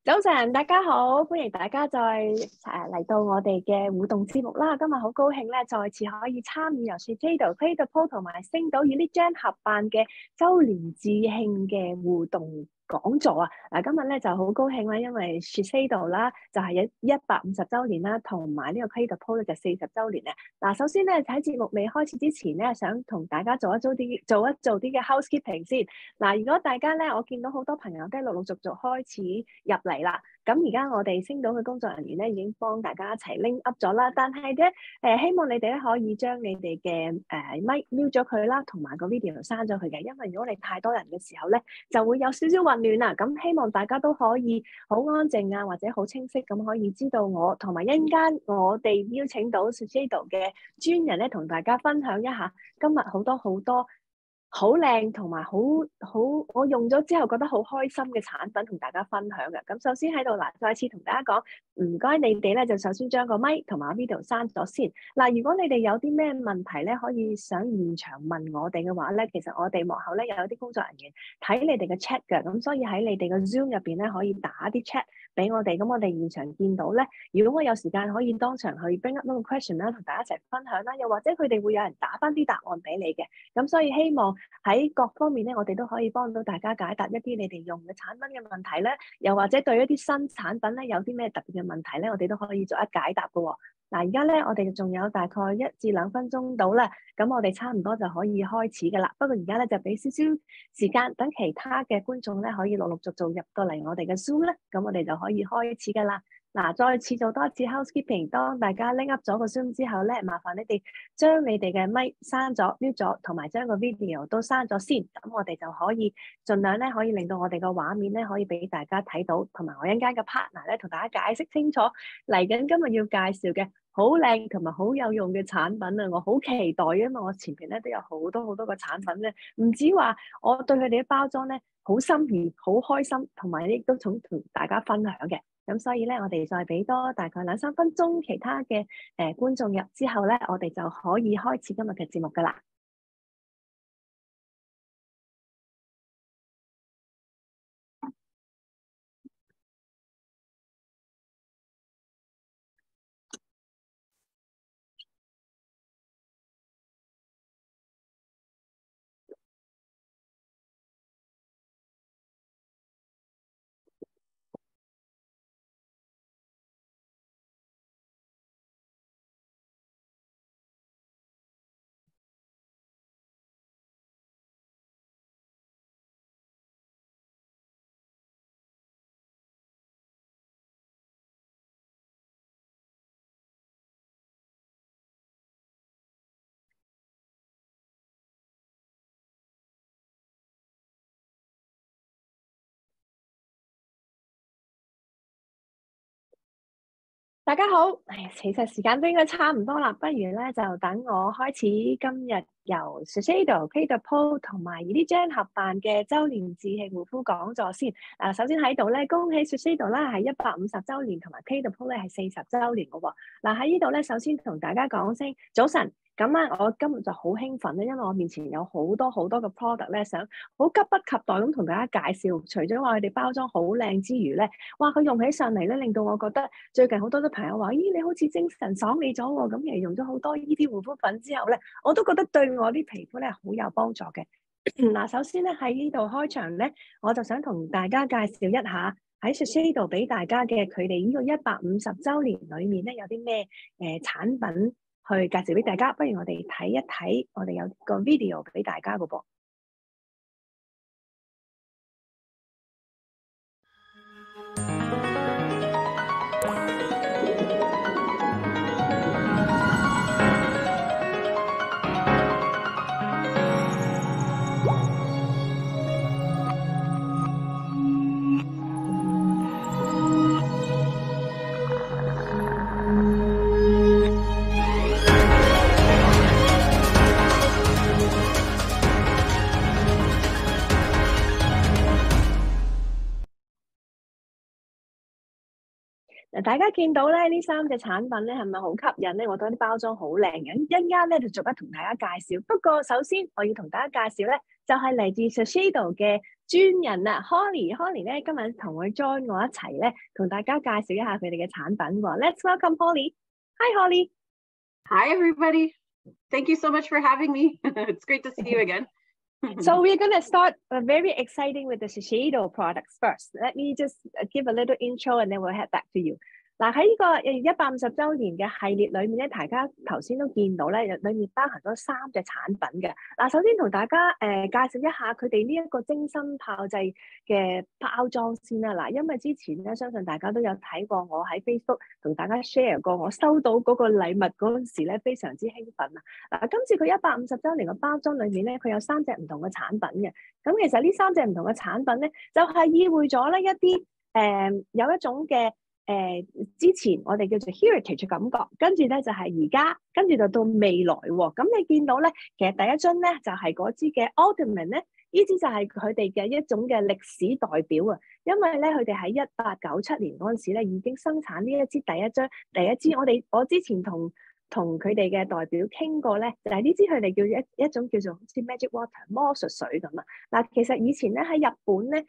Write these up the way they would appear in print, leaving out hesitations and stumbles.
早晨，大家好，歡迎大家再嚟到我哋嘅互動節目啦。今日好高興咧，再次可以參與由 SHISEIDO Clé de Peau 同埋星島 Elite 合辦嘅周年致慶嘅互動講座啊！今日咧就好高興啦，因為 SHISEIDO 啦就係150週年啦，同埋呢個 Clé de Peau 咧就40週年啊！首先咧喺節目未開始之前咧，想同大家做一做啲嘅 housekeeping 先。如果大家咧，我見到好多朋友都陸陸續續開始入嚟啦。咁而家我哋星島嘅工作人員咧已經幫大家一齊拎 up 咗啦，但係咧希望你哋咧可以將你哋嘅咪 mute 咗佢啦，同埋個 video 刪咗佢嘅，因為如果你太多人嘅時候咧，就會有少少混亂啦。咁希望大家都可以好安靜啊，或者好清晰咁可以知道我同埋一陣間我哋邀請到 SHISEIDO 嘅專人咧，同大家分享一下今日好多好靚同埋好我用咗之後覺得好開心嘅產品同大家分享嘅。咁首先喺度再次同大家講，唔該你哋咧就首先將個咪同埋 video 刪咗先。如果你哋有啲咩問題咧，可以上現場問我哋嘅話咧，其實我哋幕後咧有啲工作人員睇你哋嘅 chat 嘅，咁所以喺你哋嘅 Zoom 入邊咧可以打啲 chat 俾我哋，咁我哋現場見到咧，如果我有時間可以當場去 bring up 嗰個 question 啦，同大家一齊分享啦，又或者佢哋會有人打翻啲答案俾你嘅，咁所以希望喺各方面咧，我哋都可以幫到大家解答一啲你哋用嘅產品嘅問題咧，又或者對一啲新產品咧有啲咩特別嘅問題咧，我哋都可以逐一解答嘅喎。而家咧我哋仲有大概1至2分鐘到啦，咁我哋差唔多就可以開始㗎啦。不過而家咧就俾少少時間，等其他嘅觀眾咧可以陸陸續續入到嚟我哋嘅 Zoom 咧，咁我哋就可以開始㗎啦。再次做多一次 housekeeping， 當大家拎 up 咗個 Zoom 之後咧，麻煩你哋將你哋嘅咪刪咗、mute 咗，同埋將個 video 都刪咗先，咁我哋就可以盡量咧可以令到我哋個畫面咧可以俾大家睇到，同埋我一陣間嘅 partner 咧同大家解釋清楚嚟緊今日要介紹嘅好靚同埋好有用嘅產品啊！我好期待，因為我前邊咧都有好多個產品咧，唔止話我對佢哋嘅包裝咧好心儀、好開心，同埋亦都想同大家分享嘅。咁所以咧，我哋再俾多大概2、3分鐘，其他嘅觀眾入之後咧，我哋就可以開始今日嘅節目噶啦。大家好，其實時間都應該差唔多啦，不如咧就等我開始今日由 SHISEIDO Clé de Peau 同埋 Elite 合辦嘅周年致慶護膚講座先。首先喺度咧，恭喜 SHISEIDO 啦，係150週年，同埋 Clé de Peau 咧係40週年嘅喎。喺呢度咧，首先同大家講聲早晨。咁我今日就好興奮咧，因為我面前有好多嘅 product 咧，想好急不及待咁同大家介紹。除咗話佢哋包裝好靚之餘咧，哇！佢用起上嚟咧，令到我覺得最近好多朋友話：咦，你好似精神爽利咗喎！咁而用咗好多呢啲護膚品之後咧，我都覺得對我啲皮膚咧好有幫助嘅。首先咧喺呢度開場咧，我就想同大家介紹一下喺 SHISEIDO 俾大家嘅佢哋呢個150週年裏面咧有啲咩產品去介紹俾大家。不如我哋睇一睇，我哋有個 video 俾大家嘅噃。大家見到咧呢3隻產品咧係咪好吸引咧？我覺得啲包裝好靚嘅，一陣間咧就逐一同大家介紹。不過首先我要同大家介紹咧，就係嚟自 SHISEIDO 嘅專人啊 ，Holly 咧今日同佢 join 我一齊咧，同大家介紹一下佢哋嘅產品喎。Let's welcome Holly. Hi Holly. Hi everybody. Thank you so much for having me. It's great to see you again. So we're going to start very exciting with the SHISEIDO products first. Let me just give a little intro and then we'll head back to you. 嗱喺呢個150週年嘅系列裏面咧，大家頭先都見到咧，裏面包含咗3隻產品嘅。嗱，首先同大家介紹一下佢哋呢一個精心炮製嘅包裝先啦。嗱，因為之前咧，相信大家都有睇過我喺 Facebook 同大家 share 過，我收到嗰個禮物嗰陣時咧，非常之興奮啊！嗱，今次佢150週年嘅包裝裏面咧，佢有3隻唔同嘅產品嘅。咁其實呢3隻唔同嘅產品咧，就係意會咗咧一啲有一種嘅。之前我哋叫做 heritage 嘅感覺，跟住咧就係而家，跟住就到未來喎。咁你見到咧，其實第一樽咧就係嗰支嘅 Ultimate 咧，呢支就係佢哋嘅一種嘅歷史代表啊。因為咧佢哋喺1897年嗰陣時咧已經生產呢一支第一支。我之前同佢哋嘅代表傾過咧，就係呢支佢哋叫一種叫做好似 magic water 魔術水咁啊。嗱，其實以前咧喺日本咧，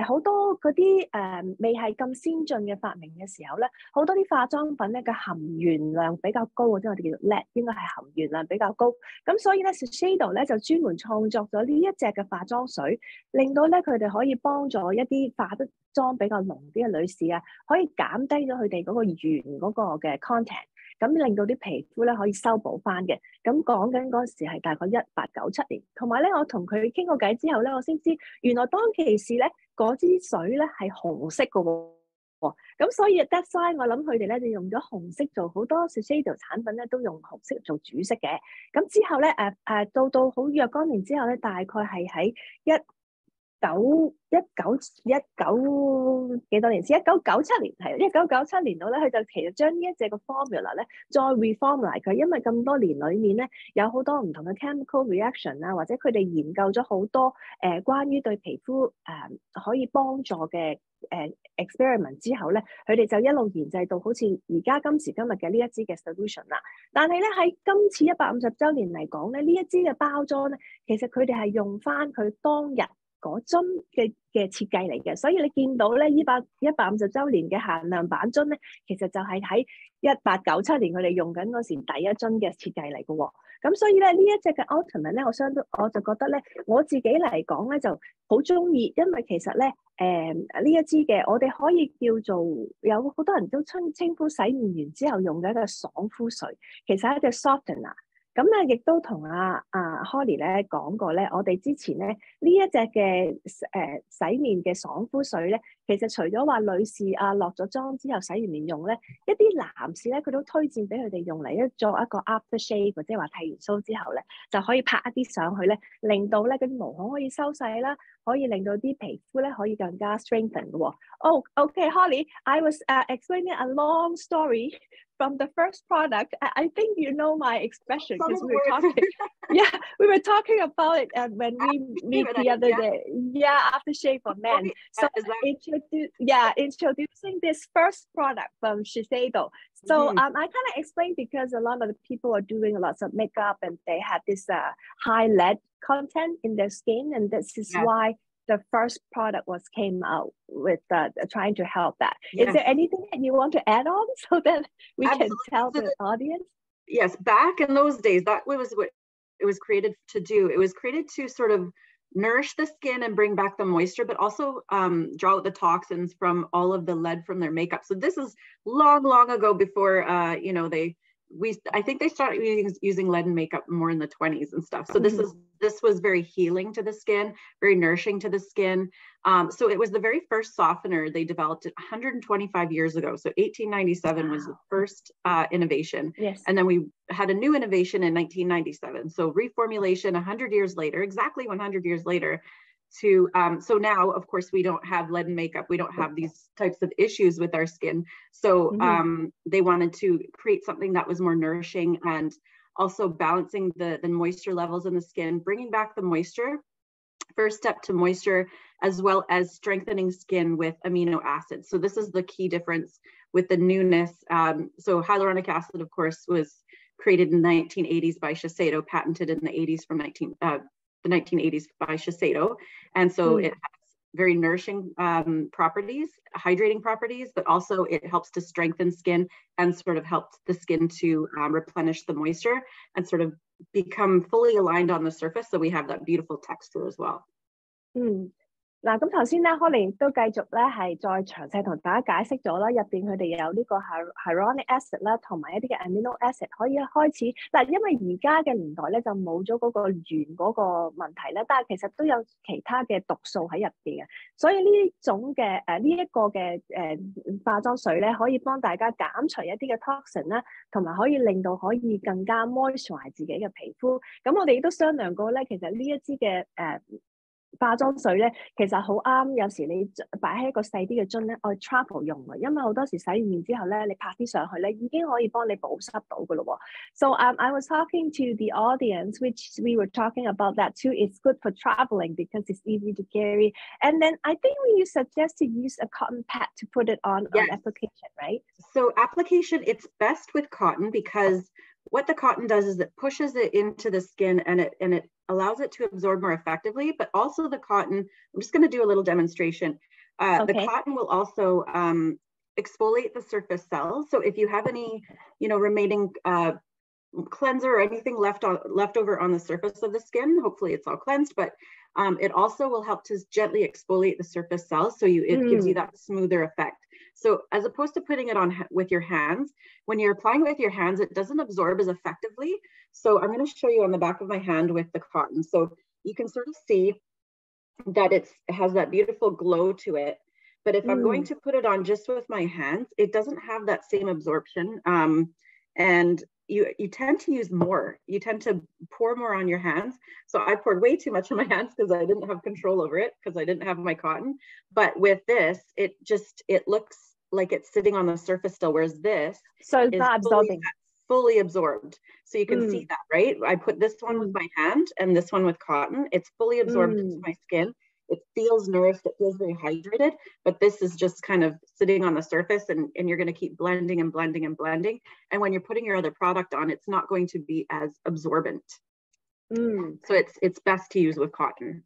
好多嗰啲未係咁先進嘅發明嘅時候咧，好多啲化妝品咧嘅含鉛量比較高，即係我哋叫做 lead， 應該係含鉛量比較高。咁所以咧 SHISEIDO 咧就專門創作咗呢一隻嘅化妝水，令到咧佢哋可以幫助一啲化得妝比較濃啲嘅女士啊，可以減低咗佢哋嗰個鉛嗰個嘅 content。咁令到啲皮膚咧可以修補翻嘅。咁講緊嗰時係大概1897年，同埋咧我同佢傾過偈之後咧，我先知原來當其時咧嗰支水咧係紅色嘅喎。咁所以 that's why 我諗佢哋咧就用咗紅色做好多 SHISEIDO 產品咧都用紅色做主色嘅。咁之後咧到好若干年之後咧，大概係喺幾多年先？1997年係1997年度咧，佢就其實將呢一隻嘅 formula 咧再 reformulate 佢，因為咁多年裏面咧有好多唔同嘅 chemical reaction 啊，或者佢哋研究咗好多關於對皮膚可以幫助嘅experiment 之後咧，佢哋就一路研製到好似而家今時今日嘅呢一支嘅 solution 啦。但係咧喺今次150週年嚟講咧，呢一支嘅包裝咧，其實佢哋係用翻佢當日嗰樽嘅設計嚟嘅，所以你見到咧150週年嘅限量版樽咧，其實就係喺1897年佢哋用緊嗰時第一樽嘅設計嚟嘅喎。咁所以咧呢一隻嘅 Ultimate 咧，我就覺得咧我自己嚟講咧就好中意，因為其實咧呢一支嘅我哋可以叫做有好多人都稱呼洗面完之後用嘅一個爽膚水，其實係一隻 softener。咁咧，亦都同阿 Holly 咧講過咧，我哋之前咧呢一隻嘅洗面嘅爽膚水咧，其實除咗話女士落咗妝之後洗完面用咧，一啲男士咧佢都推薦俾佢哋用嚟做一個 after shave， 或者話剃完鬚之後咧就可以拍一啲上去咧，令到咧嗰啲毛孔可以收細啦，可以令到啲皮膚咧可以更加 strengthen 嘅喎。Oh, okay, Holly, I was explaining a long story from the first product. I think you know my expression because we were talking. Yeah, we were talking about it when we meet the other day. Yeah, aftershave for men. So introducing this first product from SHISEIDO. So I kind of explained because a lot of the people are doing lots of makeup and they have this high lead content in their skin, and this is why the first product came out with trying to help that. Is there anything that you want to add on so that we can tell the audience? Yes, back in those days, that was what it was created to do. It was created to sort of nourish the skin and bring back the moisture, but also draw out the toxins from all of the lead from their makeup. So this is long ago before, I think they started using lead in makeup more in the 20s and stuff. So this was very healing to the skin, very nourishing to the skin. So it was the very first softener. They developed it 125 years ago. So 1897 was the first innovation. Yes. And then we had a new innovation in 1997. So reformulation 100 years later, exactly 100 years later. So now, of course, we don't have lead in makeup. We don't have these types of issues with our skin. So they wanted to create something that was more nourishing and also balancing the moisture levels in the skin, bringing back the moisture. First step to moisture, as well as strengthening skin with amino acids. So this is the key difference with the newness. So hyaluronic acid, of course, was created in the 1980s by SHISEIDO, patented in the 80s from the 1980s by SHISEIDO. And so it has very nourishing properties, hydrating properties, but also it helps to strengthen skin and sort of helps the skin to replenish the moisture and sort of become fully aligned on the surface, so we have that beautiful texture as well. 嗱，咁頭先咧 ，Holly 都繼續咧係再詳細同大家解釋咗啦，入邊佢哋有呢個 hyaluronic acid 啦，同埋一啲嘅 amino acid 可以開始嗱，因為而家嘅年代咧就冇咗嗰個鉛嗰個問題咧，但係其實都有其他嘅毒素喺入邊嘅，所以呢種嘅呢一個嘅化妝水咧，可以幫大家減除一啲嘅 toxin 啦，同埋可以令到可以更加 moisturize 自己嘅皮膚。咁我哋亦都商量過咧，其實呢一支嘅化妝水咧，其實好啱。有時你擺喺一個細啲嘅樽咧，我 travel 用嘅，因為好多時洗完面之後咧，你拍啲上去咧，已經可以幫你保濕到嘅咯喎。So I was talking to the audience, which we were talking about that too. It's good for traveling because it's easy to carry. And then I think you suggest to use a cotton pad to put it on application, right? So application, it's best with cotton because what the cotton does is it pushes it into the skin and it allows it to absorb more effectively, but also the cotton, I'm just going to do a little demonstration. The cotton will also exfoliate the surface cells. So if you have any, remaining cleanser or anything left over on the surface of the skin, hopefully it's all cleansed, but it also will help to gently exfoliate the surface cells. So it gives you that smoother effect. So as opposed to putting it on with your hands, when you're applying it with your hands, it doesn't absorb as effectively. So I'm going to show you on the back of my hand with the cotton. So you can sort of see that it has that beautiful glow to it. But if I'm going to put it on just with my hands, it doesn't have that same absorption. And you tend to use more. You tend to pour more on your hands. So I poured way too much on my hands because I didn't have control over it because I didn't have my cotton. But with this, it looks like it's sitting on the surface still, whereas this is not absorbing. Fully absorbed. So you can see that, right? I put this one with my hand and this one with cotton. It's fully absorbed into my skin. It feels nourished, it feels very hydrated, but this is just kind of sitting on the surface and you're going to keep blending and blending and blending. And when you're putting your other product on, it's not going to be as absorbent. So it's best to use with cotton.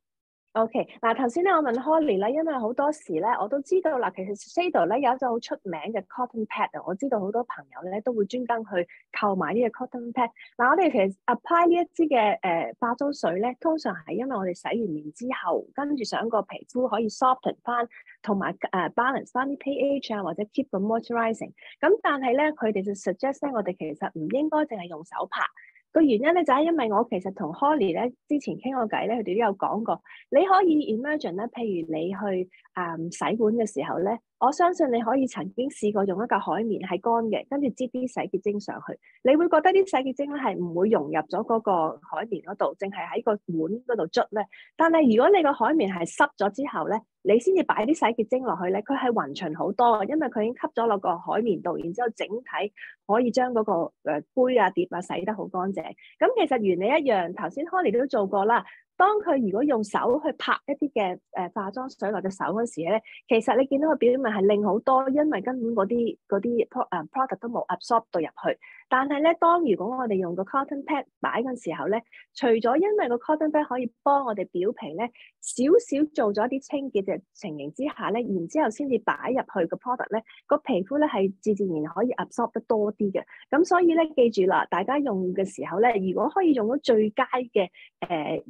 OK， 嗱頭先咧，我問 Holly 咧，因為好多時咧，我都知道啦，其實 SHISEIDO 咧有一隻好出名嘅 cotton pad 啊，我知道好多朋友咧都會專登去購買呢個 cotton pad。嗱，我哋其實 apply 呢一支嘅化妝水咧，通常係因為我哋洗完面之後，跟住想個皮膚可以 soften 翻，同埋balance 翻啲 pH 啊，或者 keep 個 moisturizing。咁但係咧，佢哋就 suggest 咧，我哋其實唔應該淨係用手拍。個原因咧就係因為我其實同 Holly 咧之前傾過偈咧，佢哋都有講過，你可以 imagine 咧，譬如你去洗碗嘅時候咧，我相信你可以曾經試過用一嚿海綿係乾嘅，跟住擠啲洗潔精上去，你會覺得啲洗潔精咧係唔會融入咗嗰個海綿嗰度，淨係喺個碗嗰度捽咧。但係如果你個海綿係濕咗之後咧，你先至擺啲洗潔精落去咧，佢係勻循好多，因為佢已經吸咗落個海綿度，然之後整體可以將嗰個杯啊碟啊洗得好乾淨。咁其實原理一樣，頭先 Holly 都做過啦。當佢如果用手去拍一啲嘅化妝水落隻手嗰時咧，其實你見到個表面係靚好多，因為根本嗰啲product 都冇 absorb 到入去。但係咧，如果我哋用個 cotton pad 擺嘅時候咧，除咗因為個 cotton pad 可以幫我哋表皮咧少少做咗一啲清潔嘅情形之下咧，然之後先至擺入去個 product 咧，個皮膚咧係自然可以 absorb 得多啲嘅。咁所以咧，記住啦，大家用嘅時候咧，如果可以用到最佳嘅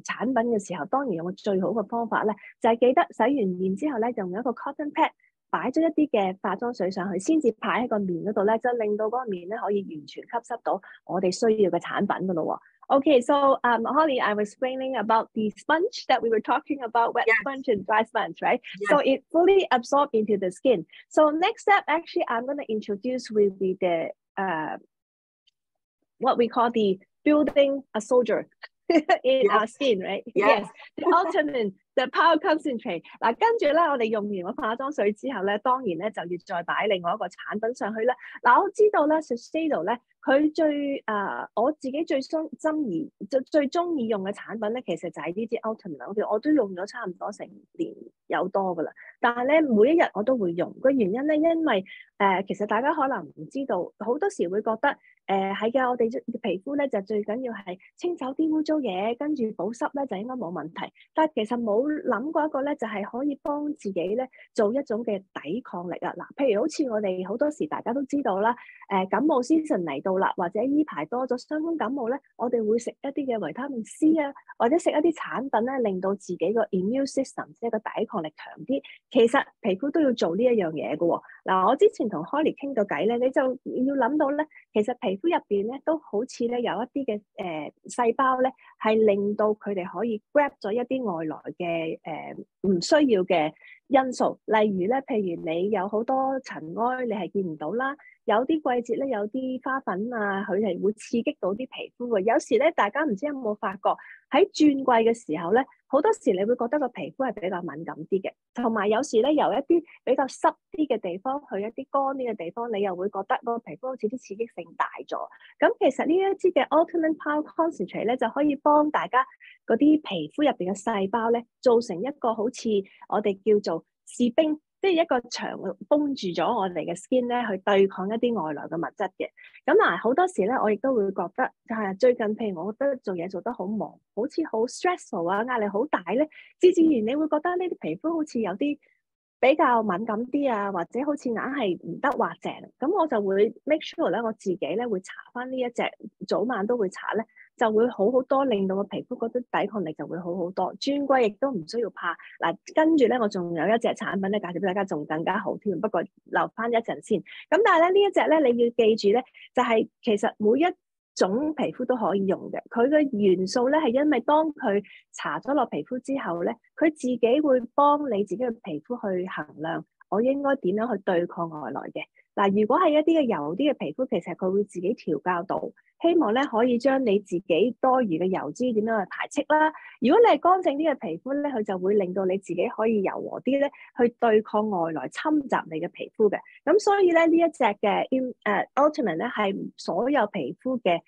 產品嘅時候，當然用個最好嘅方法咧，就係記得洗完面之後咧，用一個 cotton pad 擺咗一啲嘅化妝水上去，先至擺喺個面嗰度咧，就令到嗰個面咧可以完全吸濕到我哋需要嘅產品噶咯喎。Okay, so Holly, I was explaining about the sponge that we were talking about, wet sponge and dry sponge, right? So it fully absorbs into the skin. So next step, actually, I'm going to introduce will be the what we call the building a soldier in our skin, right? Yes, the ultimate, the power concentrate. 嗱，跟住咧，我哋用完個化妝水之後咧，當然咧就要再擺另外一個產品上去啦。嗱，我知道咧 SHISEIDO 咧，佢我自己最中意用嘅產品咧，其實就係呢支 ultimate。我都用咗差唔多成年有多噶啦。但係咧，每一日我都會用。個原因咧，因為其實大家可能唔知道，好多時會覺得係嘅，我哋皮膚咧就最緊要係清走啲污糟嘢，跟住保濕咧就應該冇問題。但係其實冇諗過一個咧，就係可以幫自己咧做一種嘅抵抗力啊。嗱，譬如好似我哋好多時大家都知道啦，感冒 season 嚟到啦，或者依排多咗傷風感冒咧，我哋會食一啲嘅維他命 C 啊，或者食一啲產品咧，令到自己個 immune system 即係個抵抗力強啲。其實皮膚都要做呢一樣嘢嘅喎。嗱，我之前同 Holly 傾過偈咧，你就要諗到咧，其實皮膚入邊咧都好似咧有一啲嘅細胞咧，係令到佢哋可以 grab 咗一啲外來嘅唔需要嘅因素，例如咧，譬如你有好多塵埃，你係見唔到啦。有啲季節咧，有啲花粉啊，佢係會刺激到啲皮膚嘅。有時咧，大家唔知有冇發覺喺轉季嘅時候咧，好多時你會覺得個皮膚係比較敏感啲嘅，同埋有時咧由一啲比較濕啲嘅地方去一啲乾啲嘅地方，你又會覺得個皮膚好似啲刺激性大咗。咁其實呢一支嘅 Ultimate Power Concentrate 咧，就可以幫大家嗰啲皮膚入邊嘅細胞咧，做成一個好似我哋叫做士兵，即係一個牆封住咗我哋嘅 skin 咧，去對抗一啲外來嘅物質嘅。咁嗱，好多時咧，我亦都會覺得，就係最近，譬如我覺得做嘢做得好忙，好似好 stressful 啊，壓力好大咧，自然你會覺得呢啲皮膚好似有啲比較敏感啲啊，或者好似硬係唔得滑淨。咁我就會 make sure 咧，我自己咧會搽翻呢一隻，早晚都會搽咧。就會好好多，令到個皮膚嗰啲抵抗力就會好好多。轉季亦都唔需要怕。嗱，跟住咧，我仲有一隻產品咧，介紹俾大家，仲更加好添。不過留翻一陣先。咁但係咧，呢一隻咧，你要記住咧，就係其實每一種皮膚都可以用嘅。佢嘅元素咧，係因為當佢搽咗落皮膚之後咧，佢自己會幫你自己嘅皮膚去衡量，我應該點樣去對抗外來嘅。嗱，如果係一啲嘅油啲嘅皮膚，其實佢會自己調校到。希望咧可以將你自己多餘嘅油脂點樣去排斥啦。如果你係乾淨啲嘅皮膚咧，佢就會令到你自己可以柔和啲咧，去對抗外來侵襲你嘅皮膚嘅。咁所以咧呢一隻嘅Ultimate 咧係所有皮膚嘅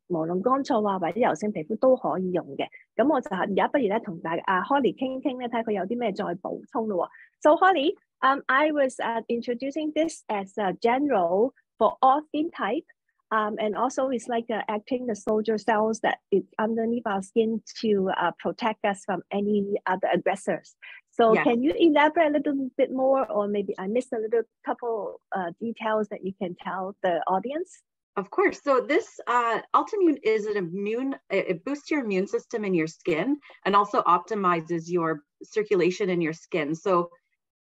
無論乾燥啊或者油性皮膚都可以用嘅。咁我就而家不如咧同大家Holly 傾傾咧，睇下佢有啲咩再補充咯。So Holly, I was introducing this as a general for all skin type. And also it's like acting the soldier cells that is underneath our skin to protect us from any other aggressors. So yes. Can you elaborate a little bit more, or maybe I missed a little couple details that you can tell the audience? Of course. So this Ultimune is it boosts your immune system in your skin and also optimizes your circulation in your skin. So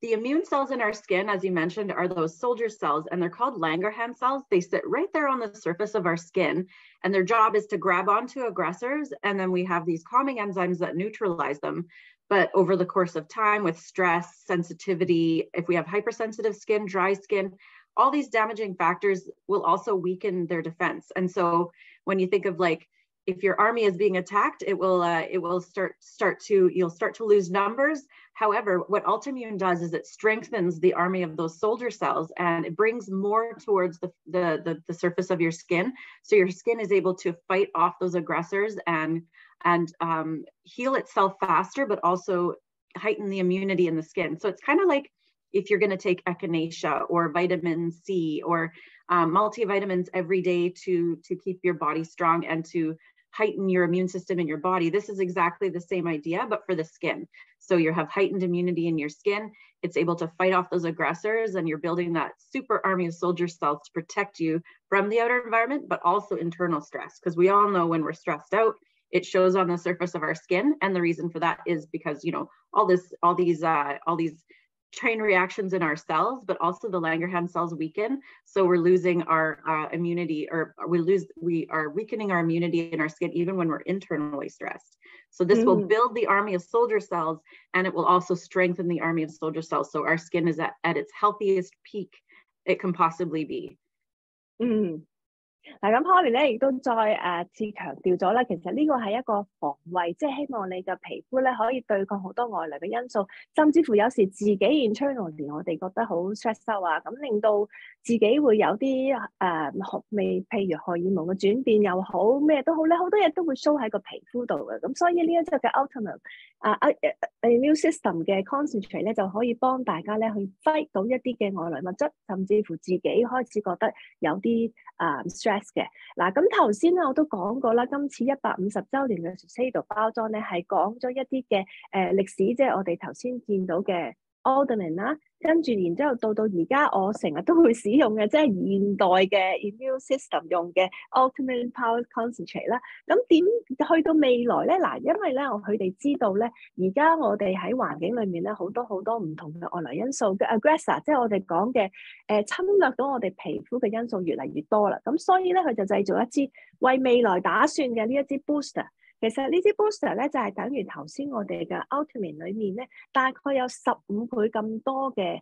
the immune cells in our skin, as you mentioned, are those soldier cells, and they're called Langerhans cells. They sit right there on the surface of our skin, and their job is to grab onto aggressors, and then we have these calming enzymes that neutralize them. But over the course of time, with stress, sensitivity, if we have hypersensitive skin, dry skin, all these damaging factors will also weaken their defense. And so when you think of like, if your army is being attacked, you'll start to lose numbers. However, what Ultimune does is it strengthens the army of those soldier cells, and it brings more towards the surface of your skin. So your skin is able to fight off those aggressors and heal itself faster, but also heighten the immunity in the skin. So it's kind of like if you're going to take echinacea or vitamin C or multivitamins every day to keep your body strong and to heighten your immune system in your body. This is exactly the same idea, but for the skin. So you have heightened immunity in your skin. It's able to fight off those aggressors, and you're building that super army of soldier cells to protect you from the outer environment, but also internal stress. Because we all know when we're stressed out, it shows on the surface of our skin. And the reason for that is because, you know, all these chain reactions in our cells, but also the Langerhans cells weaken. So we're losing our immunity, or we are weakening our immunity in our skin, even when we're internally stressed. So this will build the army of soldier cells, and it will also strengthen the army of soldier cells. So our skin is at its healthiest peak it can possibly be. 嗱，咁 Holly 咧亦都再次強調咗啦，其實呢個係一個防衛，即係希望你嘅皮膚咧可以對抗好多外來嘅因素，甚至乎有時自己 internally 我哋覺得好 stress out 啊，咁令到自己會有啲譬如荷爾蒙嘅轉變又好，咩都好咧，好多嘢都會 show 喺個皮膚度嘅。咁所以呢一隻嘅 Ultimate immune system 嘅 concentrate 咧，就可以幫大家咧去 fight 到一啲嘅外來物質，甚至乎自己開始覺得有啲stress 嘅。嗱，咁頭先咧我都講過啦，今次150週年嘅 SHISEIDO 包裝咧係講咗一啲嘅歷史，即係我哋頭先見到嘅 Alderman 啦，跟住然之後到而家我成日都會使用嘅，即係現代嘅 immune system 用嘅 Ultimate Power Concentrate 啦。咁點去到未來咧？嗱，因為咧佢哋知道咧，而家我哋喺環境裏面咧好多唔同嘅外來因素嘅 aggressor， 即係我哋講嘅侵略到我哋皮膚嘅因素越嚟越多啦。咁所以咧佢就製造一支為未來打算嘅呢一支 booster。其實呢支 booster 咧就係等於頭先我哋嘅 Ultimate 裏面咧，大概有15倍咁多嘅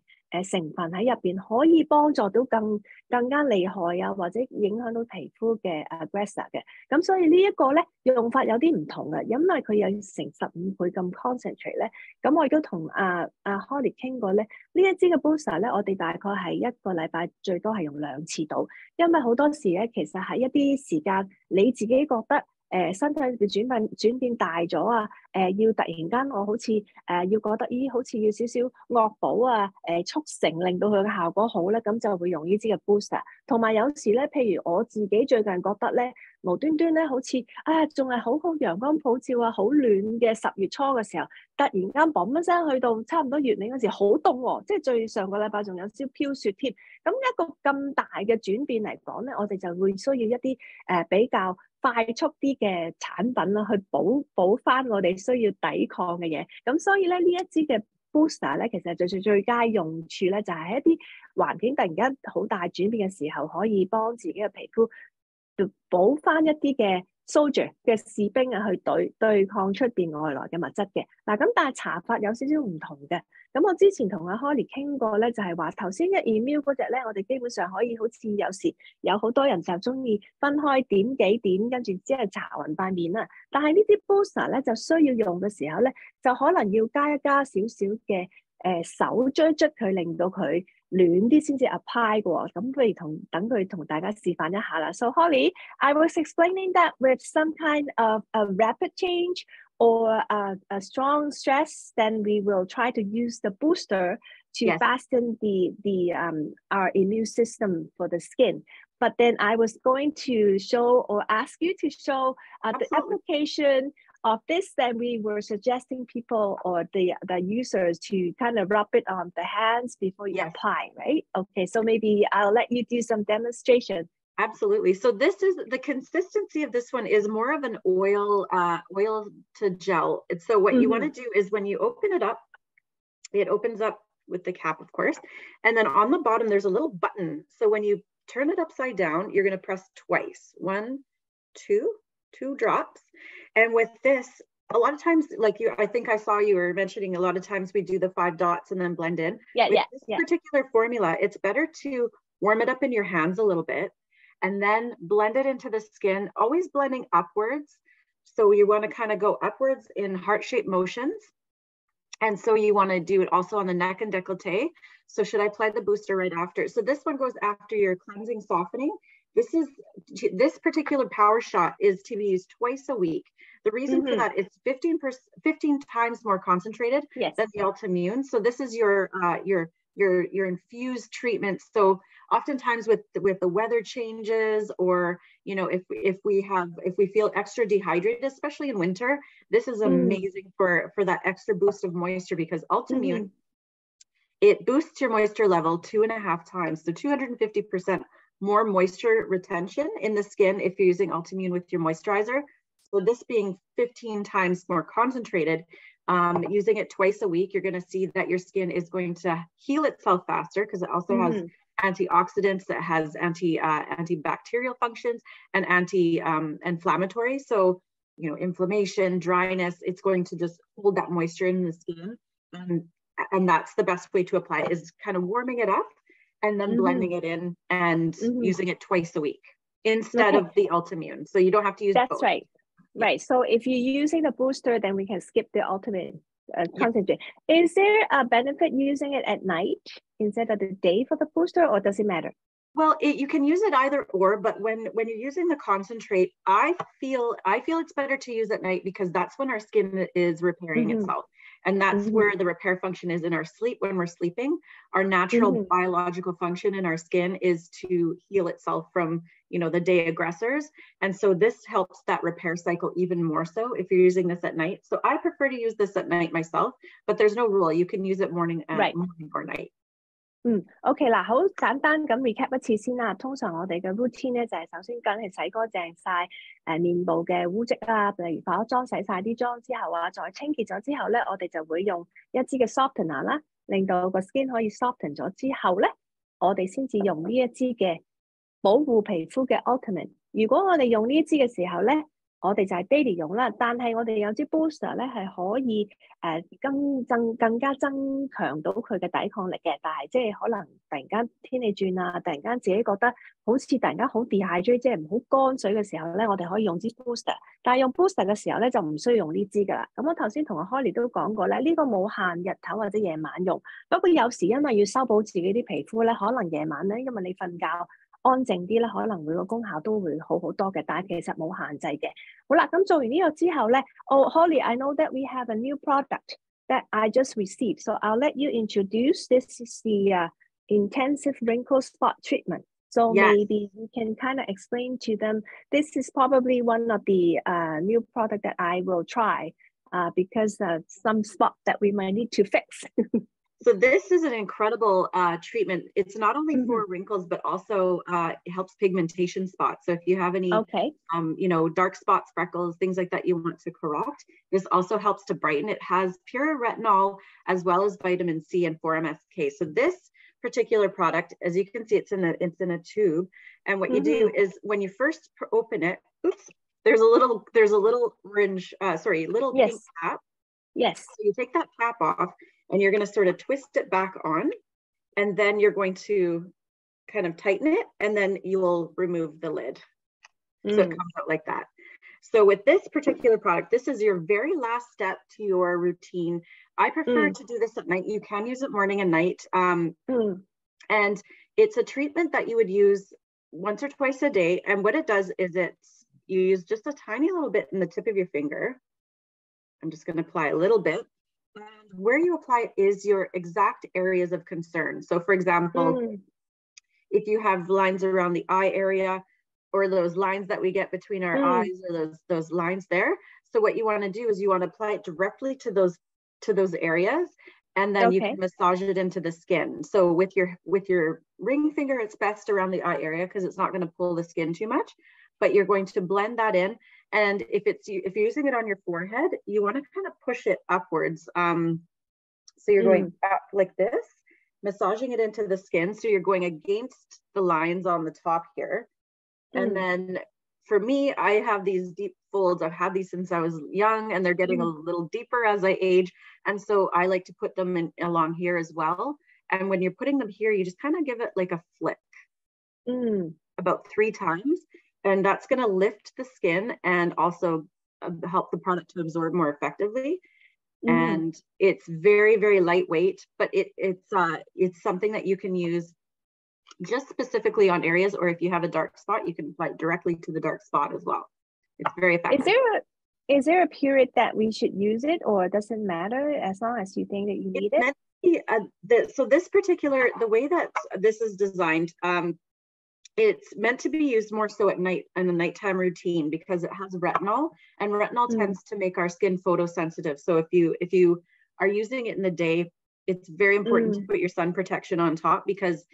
成分喺入邊，可以幫助到更加厲害啊，或者影響到皮膚嘅 aggressor 嘅。咁所以呢一個咧用法有啲唔同嘅，因為佢有成15倍咁 concentrate 咧。咁我亦都同阿 Holly 傾過咧，呢一支嘅 booster 咧，我哋大概係1個禮拜最多係用2次到，因為好多時咧其實喺一啲時間你自己覺得身體嘅轉變大咗啊！要突然間我好似要覺得好似要少少惡補啊！促成令到佢嘅效果好咧，咁就會用呢支嘅 booster。同埋有時咧，譬如我自己最近覺得咧，無端端咧好似仲係好陽光普照啊，好暖嘅10月初嘅時候，突然間嘣一聲去到差唔多月尾嗰時好凍喎，即係最上個禮拜仲有少飄雪添。咁一個咁大嘅轉變嚟講咧，我哋就會需要一啲比較快速啲嘅產品啦，去補翻我哋需要抵抗嘅嘢。咁所以咧呢一支嘅 booster 咧，其實最佳用處咧就係一啲環境突然間好大轉變嘅時候，可以幫自己嘅皮膚補翻一啲嘅 soldier 嘅士兵啊，去對抗出邊外來嘅物質嘅。嗱，咁但係搽法有少少唔同嘅。咁我之前同阿 Holly 傾過咧，就係話頭先嘅 immune 嗰隻咧，我哋基本上可以好似有時有好多人就中意分開點幾點，跟住之後搽勻塊面啦。但係呢啲 booster 咧就需要用嘅時候咧，就可能要加少少嘅手捽佢，令到佢暖啲先至 apply 嘅喎。咁不如等佢同大家示範一下啦。So Holly, I was explaining that with some kind of a rapid change or a strong stress, then we will try to use the booster to fasten our immune system for the skin. But then I was going to show or ask you to show the application of this, then we were suggesting people or the users to kind of rub it on the hands before you apply, right? Okay, so maybe I'll let you do some demonstration. Absolutely. So this is the consistency of this one is more of an oil to gel. So what you want to do is when you open it up, it opens up with the cap, of course. And then on the bottom, there's a little button. So when you turn it upside down, you're going to press twice. 1, 2 drops. And with this, a lot of times, like I think I saw you were mentioning a lot of times we do the 5 dots and then blend in. With this particular formula, it's better to warm it up in your hands a little bit and then blend it into the skin, always blending upwards. So you want to kind of go upwards in heart-shaped motions. And so you want to do it also on the neck and décolleté. So should I apply the booster right after? So this one goes after your cleansing, softening. This particular power shot is to be used twice a week. The reason for that, it's 15 times more concentrated than the Ultimmune. So this is your infused treatment. So oftentimes with the weather changes, or if we feel extra dehydrated, especially in winter, this is amazing for that extra boost of moisture, because Ultimmune, it boosts your moisture level 2.5 times, so 250% more moisture retention in the skin if you're using Ultimmune with your moisturizer. So this being 15 times more concentrated, using it twice a week, you're going to see that your skin is going to heal itself faster, because it also has antioxidants, that has antibacterial functions and anti-inflammatory. So, inflammation, dryness, it's going to just hold that moisture in the skin. And that's the best way to apply it, is kind of warming it up and then blending it in and using it twice a week instead of the Ultimmune. So you don't have to use both. That's right. Right. So if you're using the booster, then we can skip the Ultimmune concentrate. Is there a benefit using it at night instead of the day for the booster, or does it matter? Well, you can use it either or, but when you're using the concentrate, I feel it's better to use at night because that's when our skin is repairing itself. And that's where the repair function is in our sleep. When we're sleeping, our natural biological function in our skin is to heal itself from, the day aggressors. And so this helps that repair cycle even more so if you're using this at night. So I prefer to use this at night myself, but there's no rule. You can use it morning or night. OK 嗱，好簡單咁 recap 一次先啦。通常我哋嘅 routine 咧就係首先梗係洗乾淨晒面部嘅污漬啦，例如化咗妝洗晒啲妝之後啊，再清潔咗之後咧，我哋就會用一支嘅 softener 啦，令到個 skin 可以 soften 咗之後咧，我哋先至用呢一支嘅保護皮膚嘅 ultimate。如果我哋用呢一支嘅時候咧，我哋就係 daily 用啦，但係我哋有支 booster 咧係可以更加增強到佢嘅抵抗力嘅，但係即係可能突然間天氣轉啊，突然間自己覺得好似突然間好 dehydrate， 即係唔好乾水嘅時候咧，我哋可以用支 booster。但係用 booster 嘅時候咧就唔需要用呢支㗎啦。咁我頭先同阿 Holly 都講過咧，呢個冇限日頭或者夜晚用，不過有時因為要修補自己啲皮膚咧，可能夜晚咧因為你瞓覺安靜啲咧，可能會個功效都會好好多嘅，但係其實冇限制嘅。好啦，咁做完呢個之後咧Holly, I know that we have a new product that I just received, so I'll let you introduce. This is the intensive wrinkle spot treatment. So maybe you can kind of explain to them. This is probably one of the new product that I will try because some spot that we might need to fix. So this is an incredible treatment. It's not only for wrinkles, but also it helps pigmentation spots. So if you have any, dark spots, freckles, things like that you want to correct, this also helps to brighten. It has pure retinol as well as vitamin C and 4-MSK. So this particular product, as you can see, it's in a tube. And what you do is when you first open it, there's a little orange, little pink cap. Yes. So you take that cap off. And you're going to sort of twist it back on, and then you're going to kind of tighten it, and then you will remove the lid. So it comes out like that. So with this particular product, this is your very last step to your routine. I prefer to do this at night. You can use it morning and night. And it's a treatment that you would use once or twice a day. And what it does is you use just a tiny little bit in the tip of your finger. I'm just going to apply a little bit. And where you apply it is your exact areas of concern. So for example, if you have lines around the eye area or those lines that we get between our eyes or those lines there. So what you want to do is you want to apply it directly to those areas, and then you can massage it into the skin. So with your ring finger, it's best around the eye area because it's not going to pull the skin too much, but you're going to blend that in. And if you're using it on your forehead, you want to kind of push it upwards. So you're going up like this, massaging it into the skin. So you're going against the lines on the top here. And then for me, I have these deep folds. I've had these since I was young, and they're getting a little deeper as I age. And so I like to put them in along here as well. And when you're putting them here, you just kind of give it like a flick about 3 times. And that's going to lift the skin and also help the product to absorb more effectively. And it's very, very lightweight, but it's something that you can use just specifically on areas, or if you have a dark spot, you can apply it directly to the dark spot as well. It's very effective. Is there a period that we should use it, or it doesn't matter as long as you think that you need it? So this particular, the way that this is designed, it's meant to be used more so at night in a nighttime routine because it has retinol, and retinol tends to make our skin photosensitive. So if you are using it in the day, it's very important to put your sun protection on top because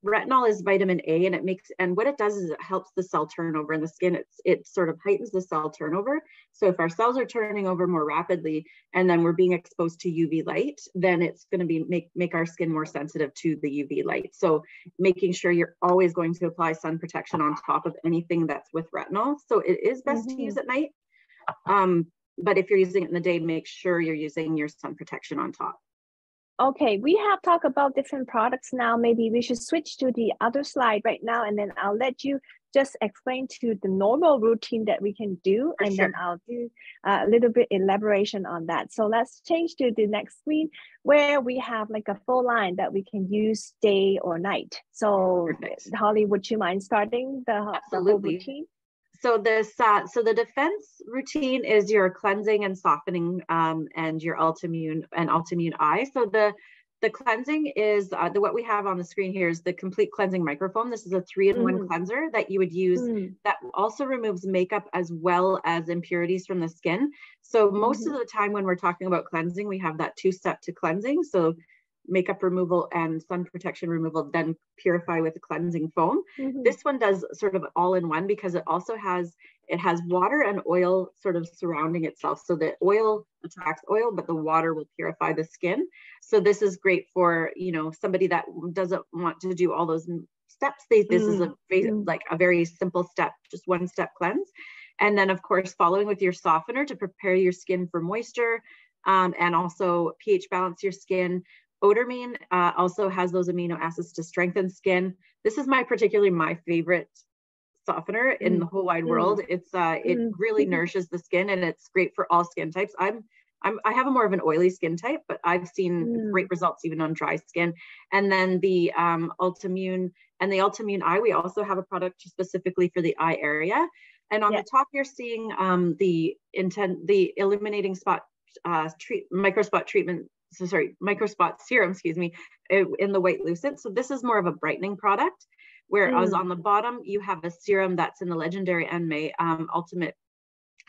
retinol is vitamin A, and what it does is it helps the cell turnover in the skin. It sort of heightens the cell turnover. So if our cells are turning over more rapidly and then we're being exposed to UV light, then it's going to be make our skin more sensitive to the UV light. So making sure you're always going to apply sun protection on top of anything that's with retinol. So it is best to use at night. But if you're using it in the day, make sure you're using your sun protection on top. Okay, we have talked about different products now. Maybe we should switch to the other slide right now, and then I'll let you just explain to the normal routine that we can do, and then I'll do a little bit elaboration on that. So let's change to the next screen where we have like a full line that we can use day or night. So Holly, would you mind starting the whole routine? So so the defense routine is your cleansing and softening and your Ultimmune and Ultimmune Eye. So the cleansing is what we have on the screen here is the complete cleansing microfoam. This is a 3-in-1 cleanser that you would use that also removes makeup as well as impurities from the skin. So most of the time when we're talking about cleansing, we have that 2-step to cleansing. So makeup removal and sun protection removal, then purify with a cleansing foam. This one does sort of all in one because it also has water and oil sort of surrounding itself. So the oil attracts oil, but the water will purify the skin. So this is great for, you know, somebody that doesn't want to do all those steps. This is like a very simple step, just 1-step cleanse. And then of course, following with your softener to prepare your skin for moisture and also pH balance your skin. Odormine also has those amino acids to strengthen skin. This is particularly my favorite softener in the whole wide world. It's it really nourishes the skin and it's great for all skin types. I have a more of an oily skin type, but I've seen great results even on dry skin. And then the Ultimmune and the Ultimmune Eye, we also have a product specifically for the eye area. And on the top, you're seeing the illuminating spot microspot treatment. So sorry, microspot serum, excuse me, in the white lucent. So this is more of a brightening product, whereas on the bottom you have a serum that's in the legendary Enmei Ultimate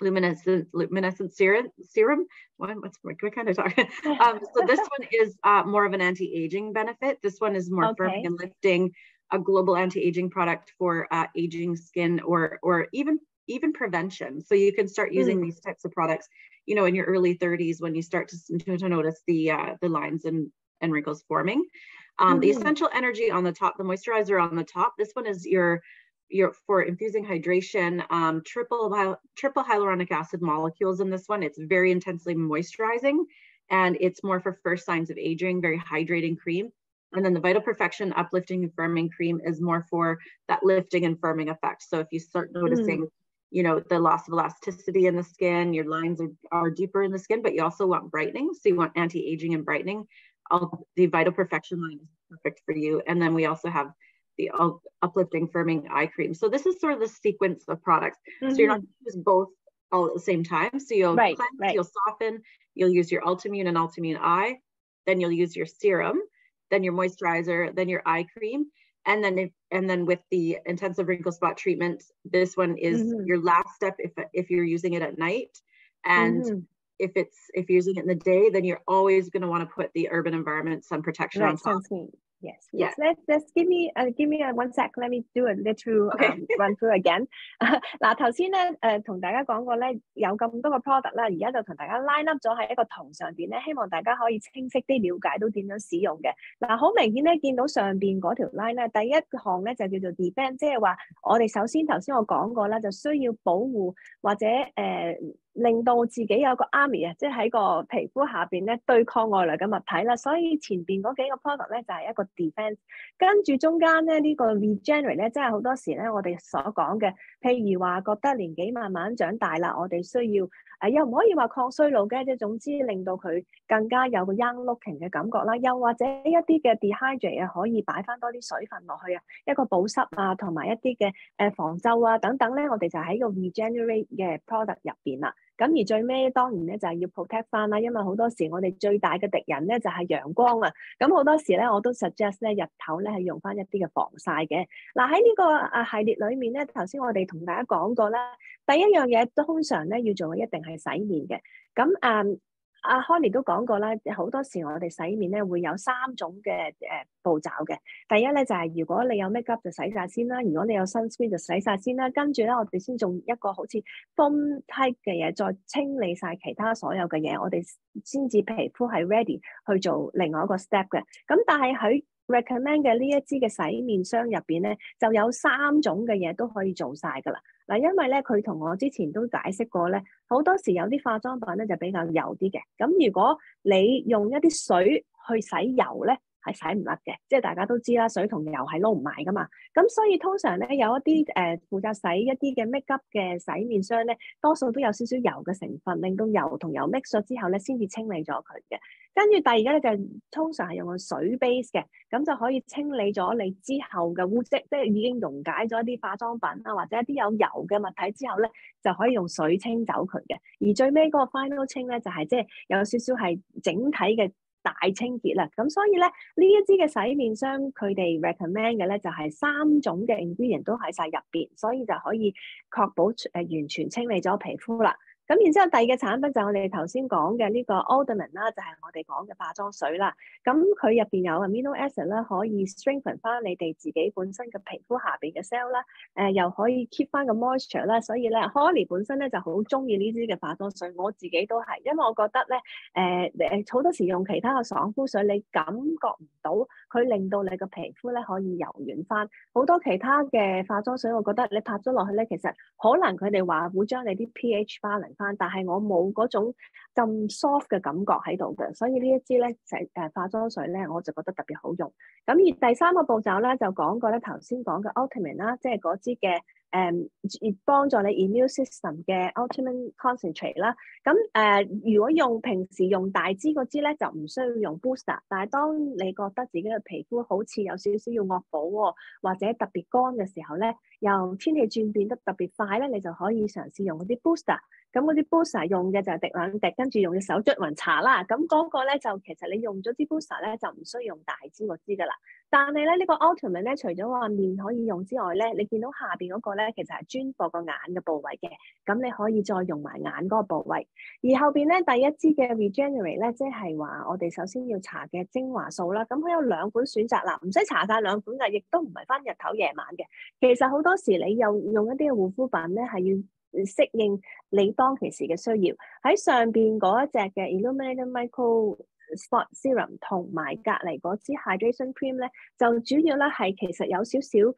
Luminescent Serum. What kind of talking? So this one is more of an anti-aging benefit. This one is more firming and lifting, a global anti-aging product for aging skin or even prevention. So you can start using these types of products, you know, in your early 30s when you start to notice the lines and wrinkles forming. The essential energy on the top, the moisturizer on the top. This one is your for infusing hydration, triple hyaluronic acid molecules in this one. It's very intensely moisturizing and it's more for first signs of aging, very hydrating cream. And then the Vital Perfection Uplifting and Firming Cream is more for that lifting and firming effect. So if you start noticing, you know, the loss of elasticity in the skin, your lines are deeper in the skin, but you also want brightening. So you want anti-aging and brightening. The Vital Perfection line is perfect for you. And then we also have the Uplifting Firming Eye Cream. So this is sort of the sequence of products. So you're not going to use both all at the same time. So you'll cleanse, you'll soften, you'll use your Ultimmune and Ultimmune Eye, then you'll use your serum, then your moisturizer, then your eye cream. And then with the intensive wrinkle spot treatment, this one is your last step if you're using it at night. And if you're using it in the day, then you're always going to want to put the Urban Environment Sun Protection on top. Yes. Let's give me 1 sec. Let me do a little run through again. 嗱，頭先咧同大家講過咧，有咁多個 product 啦，而家就同大家 line up 咗喺一個圖上邊咧，希望大家可以清晰啲了解到點樣使用嘅。嗱，好明顯咧，見到上邊嗰條 line 咧，第一項咧就叫做 defend， 即係話我哋首先頭先我講過啦，就需要保護或者令到自己有個 army 啊，即係喺個皮膚下邊咧對抗外來嘅物體啦。所以前邊嗰幾個 product 咧就係一個 defense， 跟住中間咧呢個 regenerate 咧，即係好多時咧我哋所講嘅，譬如話覺得年紀慢慢長大啦，我哋需要又唔可以話抗衰老嘅，即係總之令到佢更加有個 young looking 嘅感覺啦。又或者一啲嘅 dehydrate 啊，可以擺翻多啲水分落去啊，一個保濕啊，同埋一啲嘅防皺啊等等咧，我哋就喺個 regenerate 嘅 product 入邊啦。咁而最尾當然咧就係要 protect 翻啦，因為好多時我哋最大嘅敵人咧就係陽光啊。咁好多時咧我都 suggest 咧日頭咧係用翻一啲嘅防曬嘅。嗱，喺呢個系列裏面咧，頭先我哋同大家講過啦，第一樣嘢通常咧要做嘅一定係洗面嘅。咁阿 Holly 都講過啦，好多時我哋洗面咧會有3種嘅步驟嘅。第一咧就係如果你有 make up 就洗晒先啦，如果你有 sunscreen 就洗晒先啦，跟住咧我哋先用一個好似 foam type 嘅嘢，再清理晒其他所有嘅嘢，我哋先至皮膚係 ready 去做另外一個 step 嘅。咁但係佢 recommend 嘅呢一支嘅洗面霜入邊咧，就有3種嘅嘢都可以做晒噶啦。嗱，因為咧佢同我之前都解釋過咧，好多時有啲化妝品咧就比較油啲嘅。咁如果你用一啲水去洗油咧，係洗唔甩嘅，即係大家都知啦，水同油係撈唔埋噶嘛。咁所以通常咧有一啲負責洗一啲嘅 make up 嘅洗面霜咧，多數都有少少油嘅成分，令到油同油 mix 咗之後咧，先至清理咗佢嘅。跟住第二咧就通常係用個水 base 嘅，咁就可以清理咗你之後嘅污漬，即係已經溶解咗一啲化妝品啊，或者一啲有油嘅物體之後咧，就可以用水清走佢嘅。而最尾嗰個 final 清咧，就係即係有少少係整體嘅大清潔啦。咁所以咧呢一支嘅洗面霜佢哋 recommend 嘅咧就係3種嘅 ingredient 都喺晒入邊，所以就可以確保完全清理咗皮膚啦。咁然之後第二個產品就係我哋頭先講嘅呢個 Ultimate 啦，就係我哋講嘅化妝水啦。咁佢入邊有 amino acid 啦，可以 strengthen 翻你哋自己本身嘅皮膚下邊嘅 cell 啦。又可以 keep 翻個 moisture 啦。所以咧 Holly 本身咧就好中意呢支嘅化妝水，我自己都係，因為我覺得咧好多時用其他嘅爽膚水，你感覺唔到佢令到你個皮膚咧可以柔軟翻。好多其他嘅化妝水，我覺得你拍咗落去咧，其實可能佢哋話會將你啲 pH balance 翻，但係我冇嗰種咁 soft 嘅感覺喺度嘅，所以呢一支咧化妝水咧，我就覺得特別好用。咁而第3個步驟咧就講過咧頭先講嘅 Ultimate 啦，即係嗰支嘅幫助你 immune system 嘅 Ultimate Concentrate 啦。咁如果平時用大支嗰支咧，就唔需要用 booster， 但係當你覺得自己嘅皮膚好似有少少要惡補喎，或者特別乾嘅時候咧，又天氣轉變得特別快咧，你就可以嘗試用嗰啲 booster。咁嗰啲 booster 用嘅就係滴兩滴，跟住用隻手捽勻搽啦。咁嗰個咧就其實你用咗支 booster 咧，就唔需要用大支嗰支噶啦。但係咧呢個 Ultimate 咧，除咗話面可以用之外咧，你見到下邊嗰個咧，其實係專貨個眼嘅部位嘅。咁你可以再用埋眼嗰個部位。而後邊咧第一支嘅 Regenerate 咧，即係話我哋首先要搽嘅精華素啦。咁佢有2款選擇啦，唔使搽晒2款㗎，亦都唔係翻日頭夜晚嘅。其實好多時你又用一啲嘅護膚品咧，係要適應你當其時嘅需要。喺上邊嗰一隻嘅 Illuminated Micro Spot Serum 同埋隔離嗰支 Hydration Cream 咧，就主要咧係其實有少少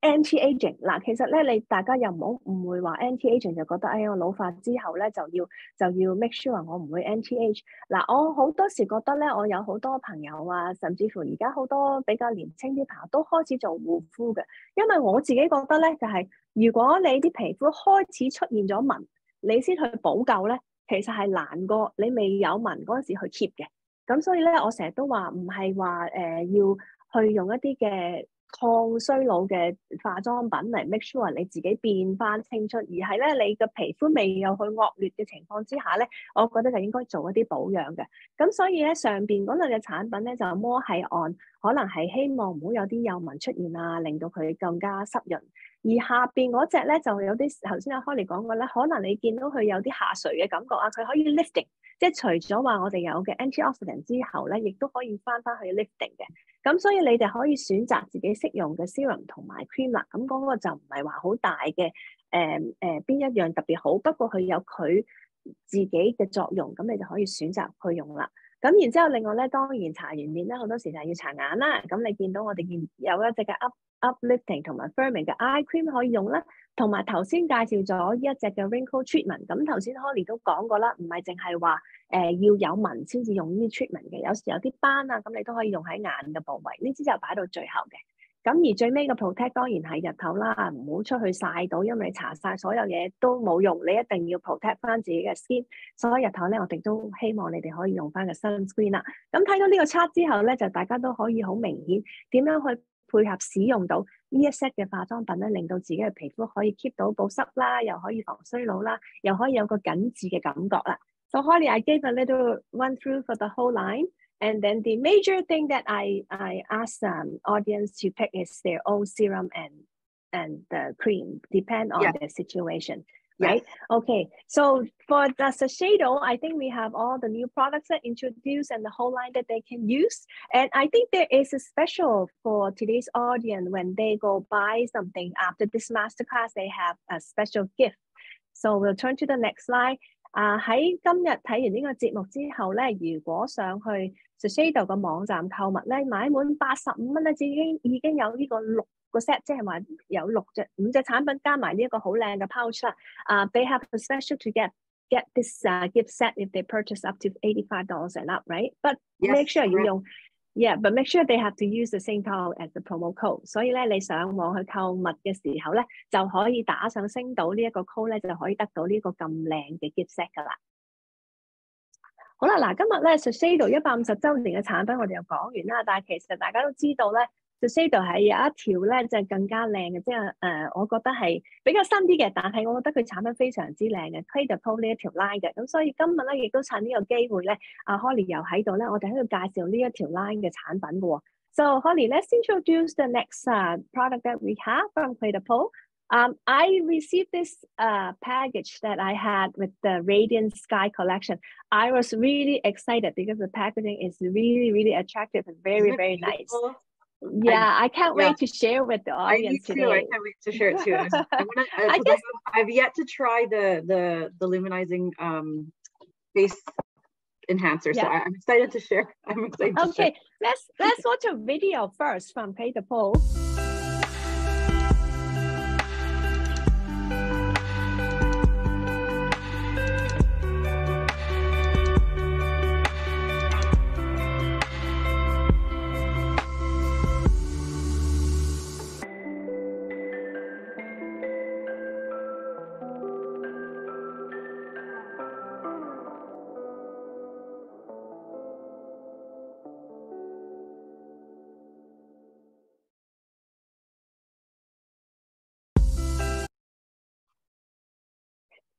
anti-aging 嗱，其實咧你大家又唔好誤會話 anti-aging 就覺得我老化之後咧就要 make sure 我唔會 anti-age 嗱。我好多時覺得咧，我有好多朋友啊，甚至乎而家好多比較年輕啲朋友都開始做護膚嘅，因為我自己覺得咧就係如果你啲皮膚開始出現咗紋，你先去補救咧，其實係難過你未有紋嗰陣時去 keep 嘅。咁所以咧，我成日都話唔係話要去用一啲嘅抗衰老嘅化妝品嚟 make sure 你自己變翻青春，而係咧你嘅皮膚未有去惡劣嘅情況之下咧，我覺得就應該做一啲保養嘅。咁所以咧上邊嗰類嘅產品咧就more係按可能係希望唔好有啲幼紋出現啊，令到佢更加濕潤。而下邊嗰隻咧就有啲頭先阿 Holly 講過咧，可能你見到佢有啲下垂嘅感覺啊，佢可以 lifting， 即係除咗話我哋有嘅 antioxidant 之後咧，亦都可以翻去 lifting 嘅。咁所以你哋可以選擇自己適用嘅 serum 同埋 cream 啦。咁嗰個就唔係話好大嘅邊一樣特別好，不過佢有佢自己嘅作用，咁你就可以選擇去用啦。咁然之後另外咧，當然搽完面咧，好多時就係要搽眼啦。咁你見到我哋有一隻嘅 uplifting 同埋 firming 嘅 eye cream 可以用啦，同埋頭先介紹咗一隻嘅 wrinkle treatment。咁頭先 Holly 都講過啦，唔係淨係話要有紋先至用呢啲 treatment 嘅，有時有啲斑啊，咁你都可以用喺眼嘅部位。呢支就擺到最後嘅。咁而最尾嘅 protect 當然係日頭啦，唔好出去曬到，因為你搽晒所有嘢都冇用，你一定要 protect 翻自己嘅 skin。所以日頭咧，我哋都希望你哋可以用翻個 sunscreen 啦。咁睇到呢個 chart 之後咧，就大家都可以好明顯點樣去配合使用到呢一 set 嘅化妝品咧，令到自己嘅皮膚可以 keep 到保濕啦，又可以防衰老啦，又可以有個緊緻嘅感覺啦。So Holly, I gave a little run through for the whole line. And then the major thing that I ask audience to pick is their own serum and the cream, depend on their situation, right? Yes. Okay, so for the SHISEIDO, I think we have all the new products that introduced and the whole line that they can use. And I think there is a special for today's audience when they go buy something after this masterclass, they have a special gift. So we'll turn to the next slide. 喺今日睇完呢個節目之後咧，如果上去 SHISEIDO 個網站購物咧，買滿85蚊咧，已經有呢個6個 set， 即係話有5隻產品加埋呢一個好靚嘅 pouch 啦。They have a special to get get this gift set if they purchase up to $85 and up, right? But Yes, make sure you correct. don't. Yeah, but make sure they have to use the same code as the promo code. 所以咧，你上網去購物嘅時候咧，就可以打上星島呢一個 code 咧，就可以得到呢個咁靚嘅 gift set 噶啦。好啦，嗱，今日咧 SHISEIDO 150週年嘅產品我哋又講完啦，但係其實大家都知道咧。SHISEIDO 係有一條咧，就更加靚嘅，即係我覺得係比較新啲嘅，但係我覺得佢產品非常之靚嘅 Clé de Peau 呢一條 line 嘅，咁所以今日咧亦都趁呢個機會咧，阿 Holly 又喺度咧，我哋喺度介紹呢一條 line 嘅產品嘅喎。So Holly, let's introduce the next product that we have from Clé de Peau. I received this package that I had with the Radiant Sky collection. I was really excited because the packaging is really, really attractive and very, very nice. Yeah, I can't wait to share with the audience today. I can't wait to share it too. I've yet to try the luminizing face enhancer, so I'm excited to share. Okay, let's watch a video first from Clé de Peau.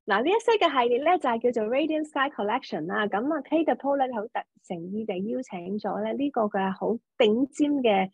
嗱，呢一 set 嘅系列咧就係叫做 Radiant Sky Collection 啦。咁啊 Clé de Peau 咧好誠意地邀請咗咧呢個嘅好頂尖嘅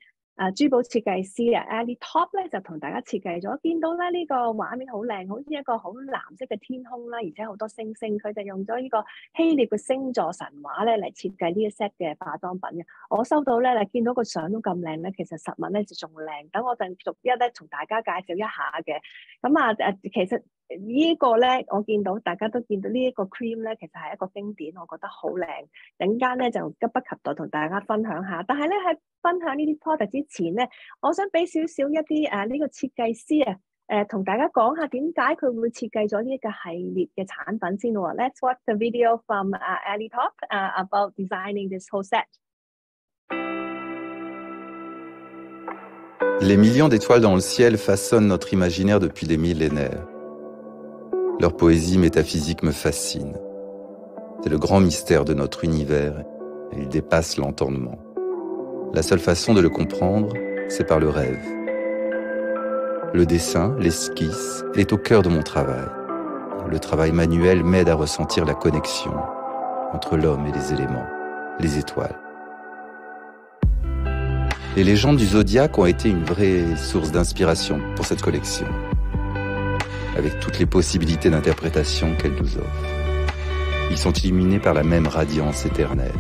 珠寶設計師Ali Top 咧就同大家設計咗。見到咧呢個畫面好靚，好似一個好藍色嘅天空啦，而且好多星星。佢就用咗呢個希臘嘅星座神話咧嚟設計呢一 set 嘅化妝品嘅。我收到咧，見到個相都咁靚咧，其實實物咧就仲靚。等我陣逐一咧同大家介紹一下嘅。咁其實呢個咧，我見到大家都見到呢一個 cream 咧，其實係一個經典，我覺得好靚。陣間咧就急不及待同大家分享下。但係咧喺分享呢啲 product 之前咧，我想俾少少一啲呢個設計師同大家講下點解佢會設計咗呢一個系列嘅產品先喎。Let's watch the video from Ali Top about designing this whole set. Les millions d'étoiles dans le ciel façonnent notre imaginaire depuis des millénaires. Leur poésie métaphysique me fascine. C'est le grand mystère de notre univers et il dépasse l'entendement. La seule façon de le comprendre, c'est par le rêve. Le dessin, l'esquisse, est au cœur de mon travail. Le travail manuel m'aide à ressentir la connexion entre l'homme et les éléments, les étoiles. Les légendes du zodiaque ont été une vraie source d'inspiration pour cette collection, avec toutes les possibilités d'interprétation qu'elle nous offre. Ils sont illuminés par la même radiance éternelle.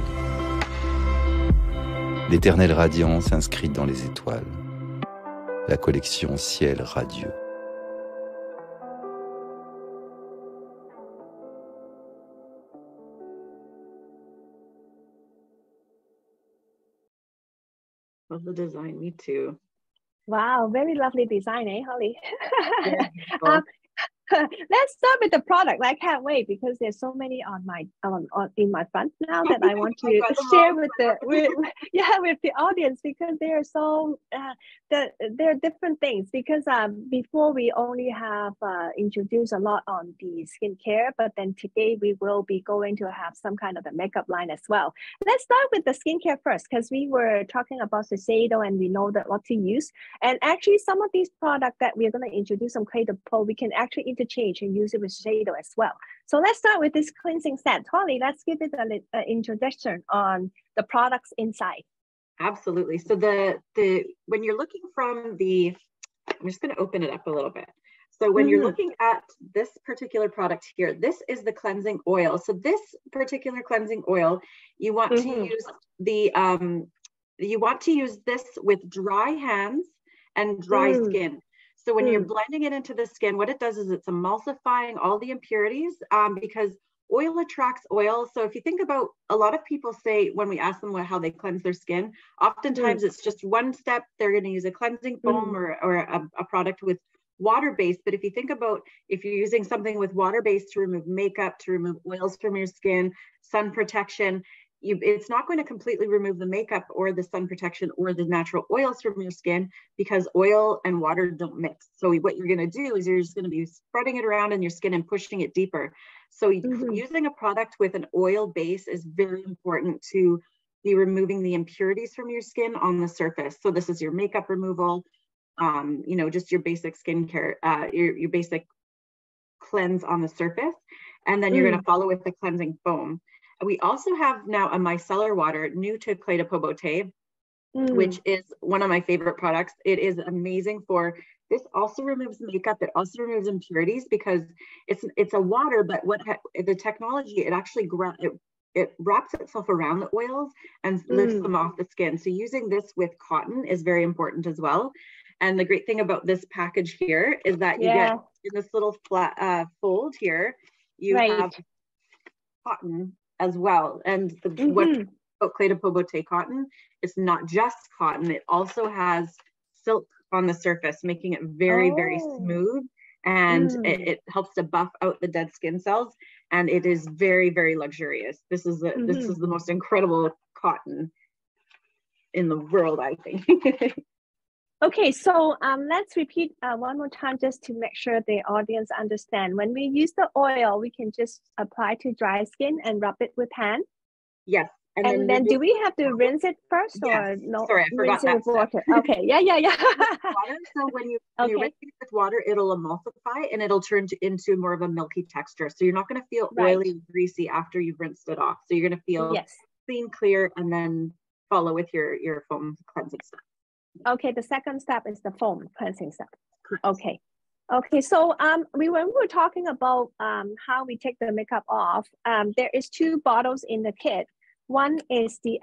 L'éternelle radiance inscrite dans les étoiles. La collection Ciel radieux. Love the design, me too. Wow, very lovely design, Holly? Let's start with the product. I can't wait because there's so many on my in my front now that I want to share with the audience because they are so they're different things. Because before we only have introduced a lot on the skincare, but then today we will be going to have some kind of a makeup line as well. Let's start with the skincare first because we were talking about SHISEIDO and we know that what to use. And actually, some of these products that we're going to introduce from Clé de Peau, we can actually interchange and use it with SHISEIDO as well. So let's start with this cleansing set. Holly, let's give it an introduction on the products inside. Absolutely. So when you're looking from the, I'm just going to open it up a little bit. So when you're looking at this particular product here, this is the cleansing oil. So this particular cleansing oil, you want to use this with dry hands and dry skin. So when you're blending it into the skin, what it does is it's emulsifying all the impurities because oil attracts oil. So if you think about, a lot of people say when we ask them how they cleanse their skin, oftentimes it's just one step. They're going to use a cleansing foam or a product with water-based, but if you think about if you're using something with water-based to remove makeup, to remove oils from your skin, sun protection, it's not going to completely remove the makeup or the sun protection or the natural oils from your skin, because oil and water don't mix. So what you're going to do is you're just going to be spreading it around in your skin and pushing it deeper. So using a product with an oil base is very important to be removing the impurities from your skin on the surface. So this is your makeup removal, you know, just your basic skincare, your basic cleanse on the surface. And then you're going to follow with the cleansing foam. We also have now a micellar water new to Clé de Peau Beauté, which is one of my favorite products. It is amazing for, this also removes makeup. It also removes impurities because it's a water, but the technology, it actually it wraps itself around the oils and lifts them off the skin. So using this with cotton is very important as well. And the great thing about this package here is that you get in this little flat fold here, you have cotton as well. And what about Clé de Peau Beauté cotton, it's not just cotton, it also has silk on the surface, making it very, very smooth. And it helps to buff out the dead skin cells. And it is very, very luxurious. This is the most incredible cotton in the world, I think. Okay, so let's repeat one more time just to make sure the audience understand. When we use the oil, we can just apply to dry skin and rub it with hand. Yes. And then do we have to rinse it first or no? Sorry, I forgot that. With water. Okay, yeah. Water. So when you rinse it with water, it'll emulsify and it'll turn into more of a milky texture. So you're not going to feel oily and greasy after you've rinsed it off. So you're going to feel clean, clear, and then follow with your foam cleansing step. Okay, the second step is the foam cleansing step. Okay. Okay, so when we were talking about how we take the makeup off, there is 2 bottles in the kit. One is the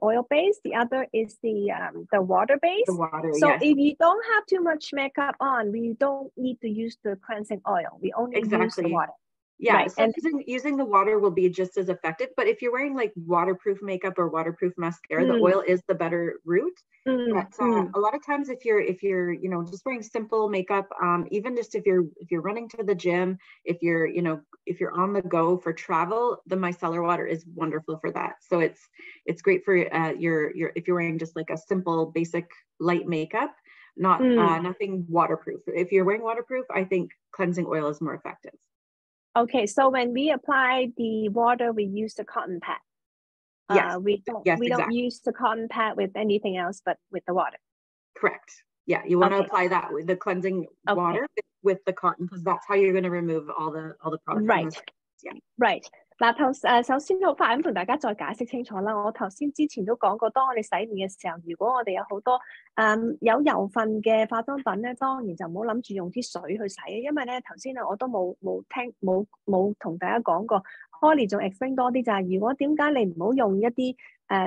oil base, the other is the water base. The water, so if you don't have too much makeup on, we don't need to use the cleansing oil. We only use the water. Yeah, so using the water will be just as effective. But if you're wearing like waterproof makeup or waterproof mascara, the oil is the better route. But a lot of times, if you're just wearing simple makeup, even just if you're running to the gym, if you're on the go for travel, the micellar water is wonderful for that. So it's great for if you're wearing just like a simple basic light makeup, not nothing waterproof. If you're wearing waterproof, I think cleansing oil is more effective. Okay, so when we apply the water, we use the cotton pad. We don't use the cotton pad with anything else but with the water. Correct. Yeah, you want to apply that with the cleansing water with the cotton, because that's how you're going to remove all the products. Right. 嗱，首先好快咁同大家再解釋清楚啦。我頭先之前都講過，當我哋洗面嘅時候，如果我哋有好多有油分嘅化妝品咧，當然就唔好諗住用啲水去洗，因為咧頭先我都冇同大家講過。Holly 仲 explain 多啲就係，如果點解你唔好用一啲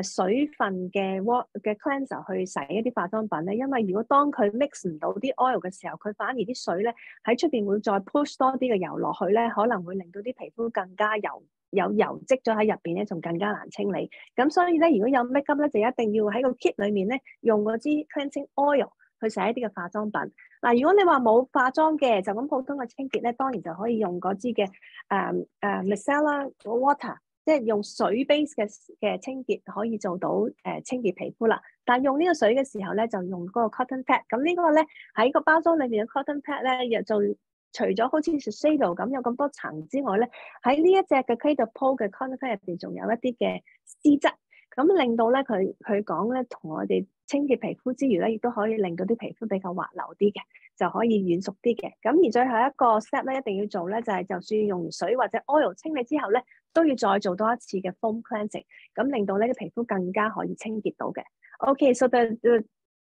水分嘅cleanser 去洗一啲化妝品咧？因為如果當佢 mix 唔到啲 oil 嘅時候，佢反而啲水咧喺出邊會再 push 多啲嘅油落去咧，可能會令到啲皮膚更加有油積咗喺入邊咧，仲更加難清理。咁所以咧，如果有 makeup 咧，就一定要喺個 kit 裏面咧用嗰支 cleansing oil 去洗一啲嘅化妝品。嗱，如果你話冇化妝嘅，就咁普通嘅清潔咧，當然就可以用嗰支嘅micellar water， 即係用水 base 嘅清潔可以做到清潔皮膚啦。但用呢個水嘅時候咧，就用嗰個 cotton pad。咁呢個咧喺個包裝裏面嘅 cotton pad 咧，又就除咗好似 SHISEIDO 咁有咁多層之外咧，喺呢一隻嘅 Clé de Peau 嘅 cotton pad 入邊仲有一啲嘅絲質，咁令到咧佢講咧同我哋清潔皮膚之餘咧，亦都可以令到啲皮膚比較滑溜啲嘅，就可以軟熟啲嘅。咁而最後一個 step 咧，一定要做咧，就係就算用完水或者 oil 清理之後咧，都要再做多一次嘅 foam cleansing， 咁令到呢啲皮膚更加可以清潔到嘅。Okay, so the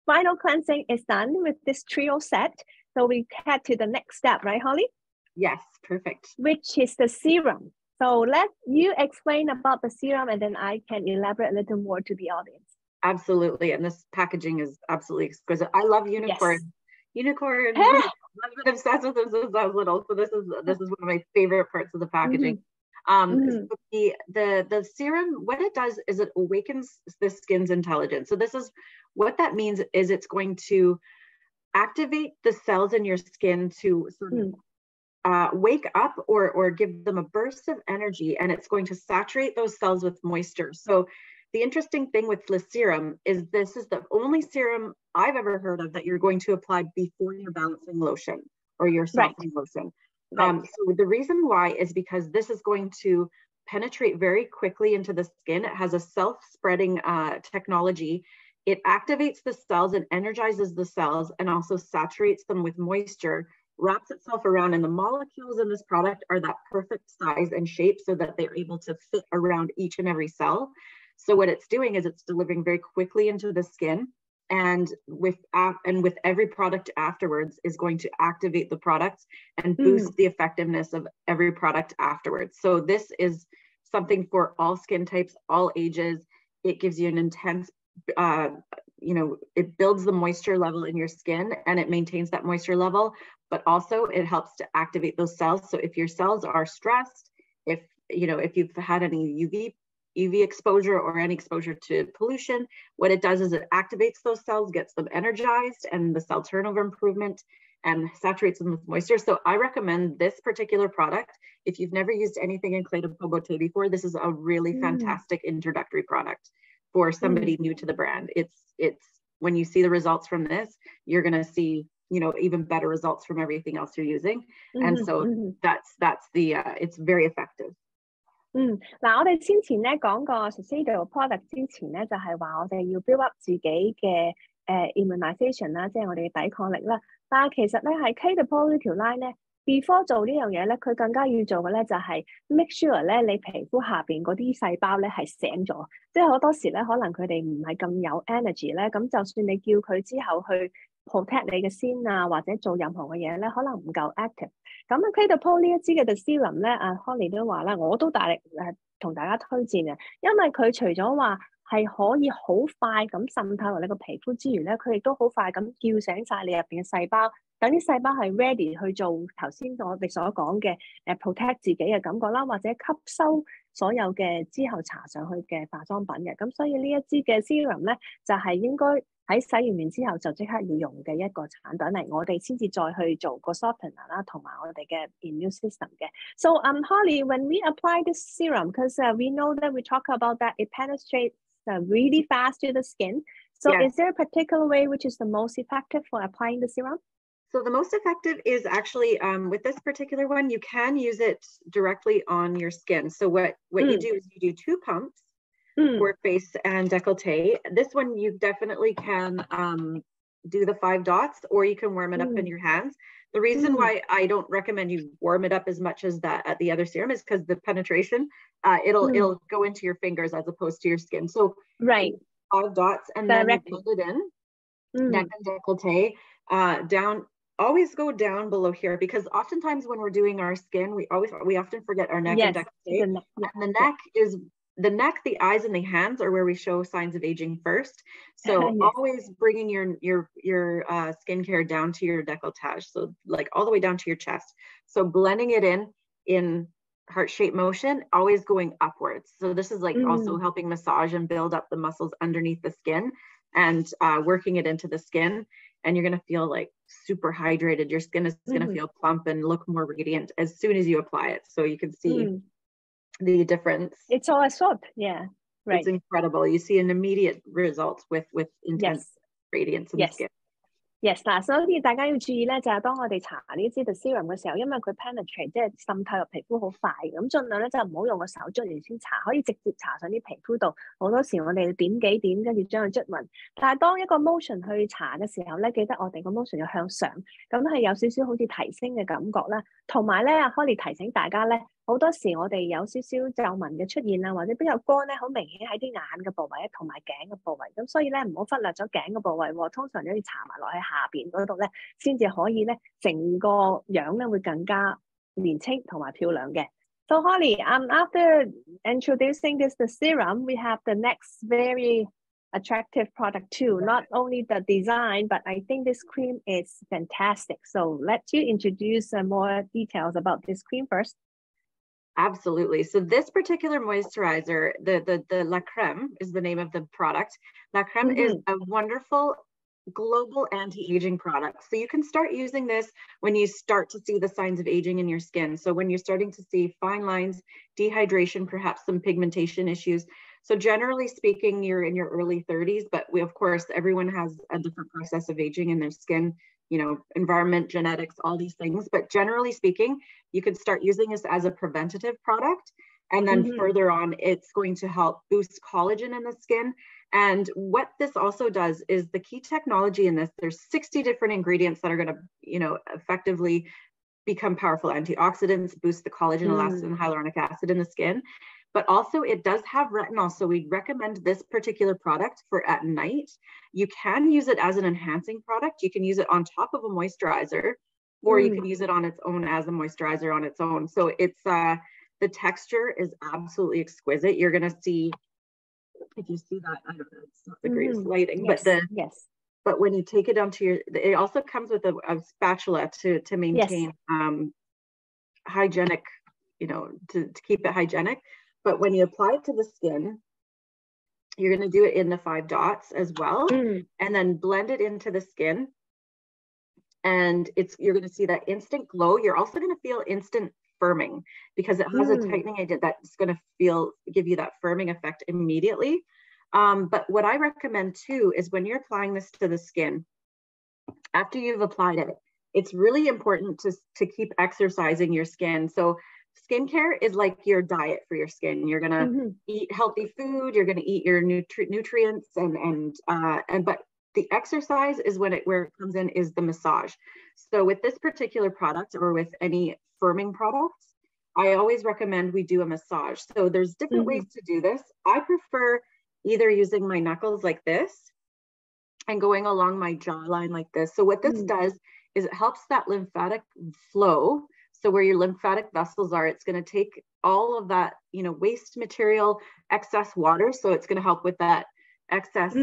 final cleansing is done with this trio set. So we head to the next step, right, Holly? Yes, perfect. Which is the serum. So let you explain about the serum and then I can elaborate a little more to the audience. Absolutely. And this packaging is absolutely exquisite. I love unicorns. Yes. Unicorns. I've been obsessed with them since I was little. So this is one of my favorite parts of the packaging. So the serum, what it does is it awakens the skin's intelligence. So this is what that means is it's going to activate the cells in your skin to sort of wake up or give them a burst of energy, and it's going to saturate those cells with moisture. So the interesting thing with the serum is this is the only serum I've ever heard of that you're going to apply before your balancing lotion or your softening lotion. So the reason why is because this is going to penetrate very quickly into the skin. It has a self-spreading technology. It activates the cells and energizes the cells and also saturates them with moisture, wraps itself around, and the molecules in this product are that perfect size and shape so that they're able to fit around each and every cell. So what it's doing is it's delivering very quickly into the skin, and with every product afterwards is going to activate the product and boost the effectiveness of every product afterwards. So this is something for all skin types, all ages. It gives you an intense, it builds the moisture level in your skin and it maintains that moisture level, but also it helps to activate those cells. So if your cells are stressed, if you've had any UV exposure or any exposure to pollution, what it does is it activates those cells, gets them energized, and the cell turnover improvement, and saturates them with moisture. So I recommend this particular product. If you've never used anything in Clé de Peau Beauté before, this is a really fantastic introductory product for somebody new to the brand. It's when you see the results from this, you're going to see, even better results from everything else you're using. And so that's the, it's very effective. 嗱，我哋先前咧講過 SHISEIDO product 之前咧，就係話我哋要 build up 自己嘅immunization 啦，即係我哋嘅抵抗力啦。但係其實咧喺 Clé de Peau 呢條 line 咧 ，before 做呢樣嘢咧，佢更加要做嘅咧就係 make sure 咧你皮膚下邊嗰啲細胞咧係醒咗，即係好多時咧可能佢哋唔係咁有 energy 咧，咁就算你叫佢之後去 protect 你嘅先啊，或者做任何嘅嘢咧，可能唔夠 active。咁 Clé de Peau 呢一支嘅 serum 咧，阿 Holly 都話啦，我都大力同大家推薦嘅，因為佢除咗話係可以好快咁滲透落你個皮膚之餘咧，佢亦都好快咁叫醒晒你入邊嘅細胞，等啲細胞係 ready 去做頭先我哋所講嘅protect 自己嘅感覺啦，或者吸收所有嘅之後搽上去嘅化妝品嘅。咁所以呢一支嘅 serum 咧，就係應該喺洗完面之後就即刻要用嘅一個產品嚟，我哋先至再去做個 softener 啦，同埋我哋嘅 immune system 嘅。So Holly, when we apply this serum, because we know that we talk about that it penetrates really fast to the skin. So is there a particular way which is the most effective for applying the serum? So the most effective is actually with this particular one, you can use it directly on your skin. So what you do is you do 2 pumps. For face and décolleté. This one you definitely can do the 5 dots, or you can warm it up in your hands. The reason why I don't recommend you warm it up as much as that at the other serum is because the penetration, it'll go into your fingers as opposed to your skin. So 5 dots and then you build it in, neck and décolleté, down. Always go down below here, because oftentimes when we're doing our skin, we often forget our neck and décolleté. And the neck is the neck, the eyes, and the hands are where we show signs of aging first. So always bringing your skincare down to your décolletage, so like all the way down to your chest. So blending it in heart-shaped motion, always going upwards. So this is like also helping massage and build up the muscles underneath the skin and working it into the skin. And you're going to feel like super hydrated. Your skin is going to feel plump and look more radiant as soon as you apply it. So you can see the difference. It's all absorbed. Yeah, right. It's incredible. You see an immediate result with intense radiance in the skin. Yes， 嗱，所以大家要注意咧，就係當我哋搽呢支 serum 嘅時候，因為佢 penetrate 即係滲透入皮膚好快，咁盡量咧就唔好用個手捽完先搽，可以直接搽上啲皮膚度。好多時我哋點幾點，跟住將佢捽勻。但係當一個 motion 去搽嘅時候咧，記得我哋個 motion 要向上，咁係有少少好似提升嘅感覺啦。同埋咧，阿 Holly 提醒大家咧，好多時我哋有少少皺紋嘅出現啊，或者比較乾咧，好明顯喺啲眼嘅部位同埋頸嘅部位。咁所以咧，唔好忽略咗頸嘅部位喎。通常都要搽埋落去下邊嗰度咧，先至可以咧，成個樣咧會更加年輕同埋漂亮嘅。So Holly, after introducing the serum, we have the next very attractive product too. Not only the design, but I think this cream is fantastic. So let you introduce more details about this cream first. Absolutely. So this particular moisturizer, the La Crème is the name of the product. La Crème is a wonderful global anti-aging product. So you can start using this when you start to see the signs of aging in your skin. So when you're starting to see fine lines, dehydration, perhaps some pigmentation issues. So generally speaking, you're in your early 30s, but of course, everyone has a different process of aging in their skin, you know, environment, genetics, all these things. But generally speaking, you can start using this as a preventative product. And then further on, it's going to help boost collagen in the skin. And what this also does is the key technology in this, there's 60 different ingredients that are going to, you know, effectively become powerful antioxidants, boost the collagen, elastin, and hyaluronic acid in the skin. But also it does have retinol. So we recommend this particular product for at night. You can use it as an enhancing product. You can use it on top of a moisturizer, or you can use it on its own as a moisturizer on its own. So it's, the texture is absolutely exquisite. You're going to see, if you see that, I don't know, it's not the greatest lighting, yes, but but when you take it down to your, it also comes with a spatula to maintain hygienic, you know, to keep it hygienic. But when you apply it to the skin, you're going to do it in the 5 dots as well, and then blend it into the skin. And you're going to see that instant glow. You're also going to feel instant firming because it has a tightening agent that's going to give you that firming effect immediately. But what I recommend too is when you're applying this to the skin, after you've applied it, it's really important to keep exercising your skin. So skincare is like your diet for your skin. You're going to eat healthy food, you're going to eat your nutrients, but the exercise is where it comes in is the massage. So with this particular product or with any firming products, I always recommend we do a massage. So there's different ways to do this. I prefer either using my knuckles like this and going along my jawline like this. So what this does is it helps that lymphatic flow. So where your lymphatic vessels are, it's going to take all of that, you know, waste material, excess water. So it's going to help with that excess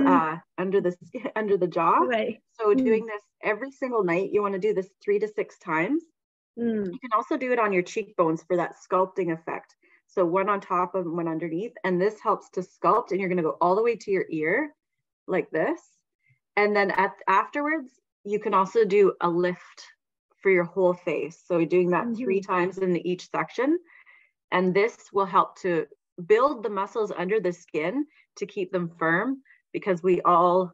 under the jaw. Right. So doing this every single night, you want to do this 3 to 6 times. You can also do it on your cheekbones for that sculpting effect. So one on top and one underneath, and this helps to sculpt, and you're going to go all the way to your ear like this. And then afterwards, you can also do a lift for your whole face. So doing that 3 times in each section. And this will help to build the muscles under the skin to keep them firm, because we all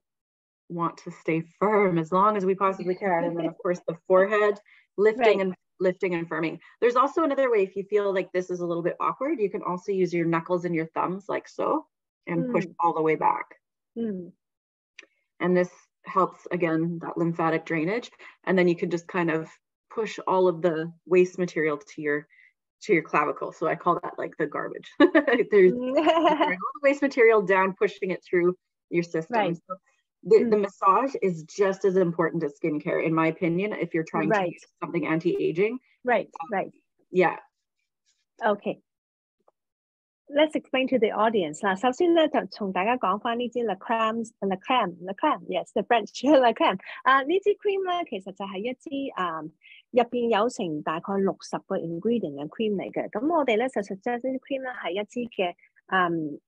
want to stay firm as long as we possibly can. And then of course the forehead, lifting and firming. There's also another way, if you feel like this is a little bit awkward, you can also use your knuckles and your thumbs like so, and push all the way back. And this helps, again, that lymphatic drainage. And then you can just kind of push all of the waste material to your clavicle. So I call that like the garbage. There's all the waste material down, pushing it through your system. So the massage is just as important as skincare, in my opinion, if you're trying to use something anti-aging. Yeah. Okay. Let's explain to the audience 啦。首先咧就同大家講翻呢支 La Crème， yes the French La Crème。呢支 cream 咧其實就係一支入邊有成大概60個 ingredient 嘅 cream 嚟嘅。咁我哋咧就實質呢啲 cream 咧係一支嘅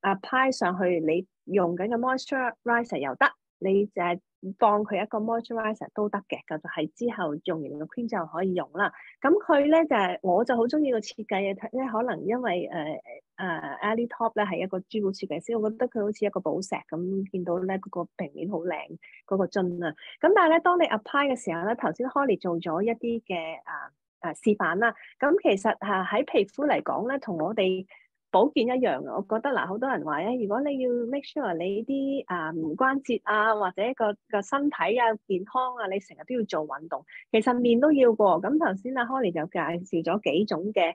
apply 上去，你用緊嘅 moisturizer 又得，你就係當佢一個 moisturizer 都得嘅，就係之後用完個 cream 之後可以用啦。咁佢咧就係我就好中意個設計嘅，咧可能因為Ali Top 咧係一個珠寶設計師，我覺得佢好似一個寶石咁，見到咧嗰個平面好靚嗰個樽啊。咁但係咧，當你 apply 嘅時候咧，頭先 Holly 做咗一啲嘅示範啦。咁其實喺皮膚嚟講咧，同我哋保健一樣嘅，我覺得嗱，好多人話咧，如果你要 make sure 你啲關節啊，或者個身體啊健康啊，你成日都要做運動，其實面都要喎。咁頭先阿 Holly 就介紹咗幾種嘅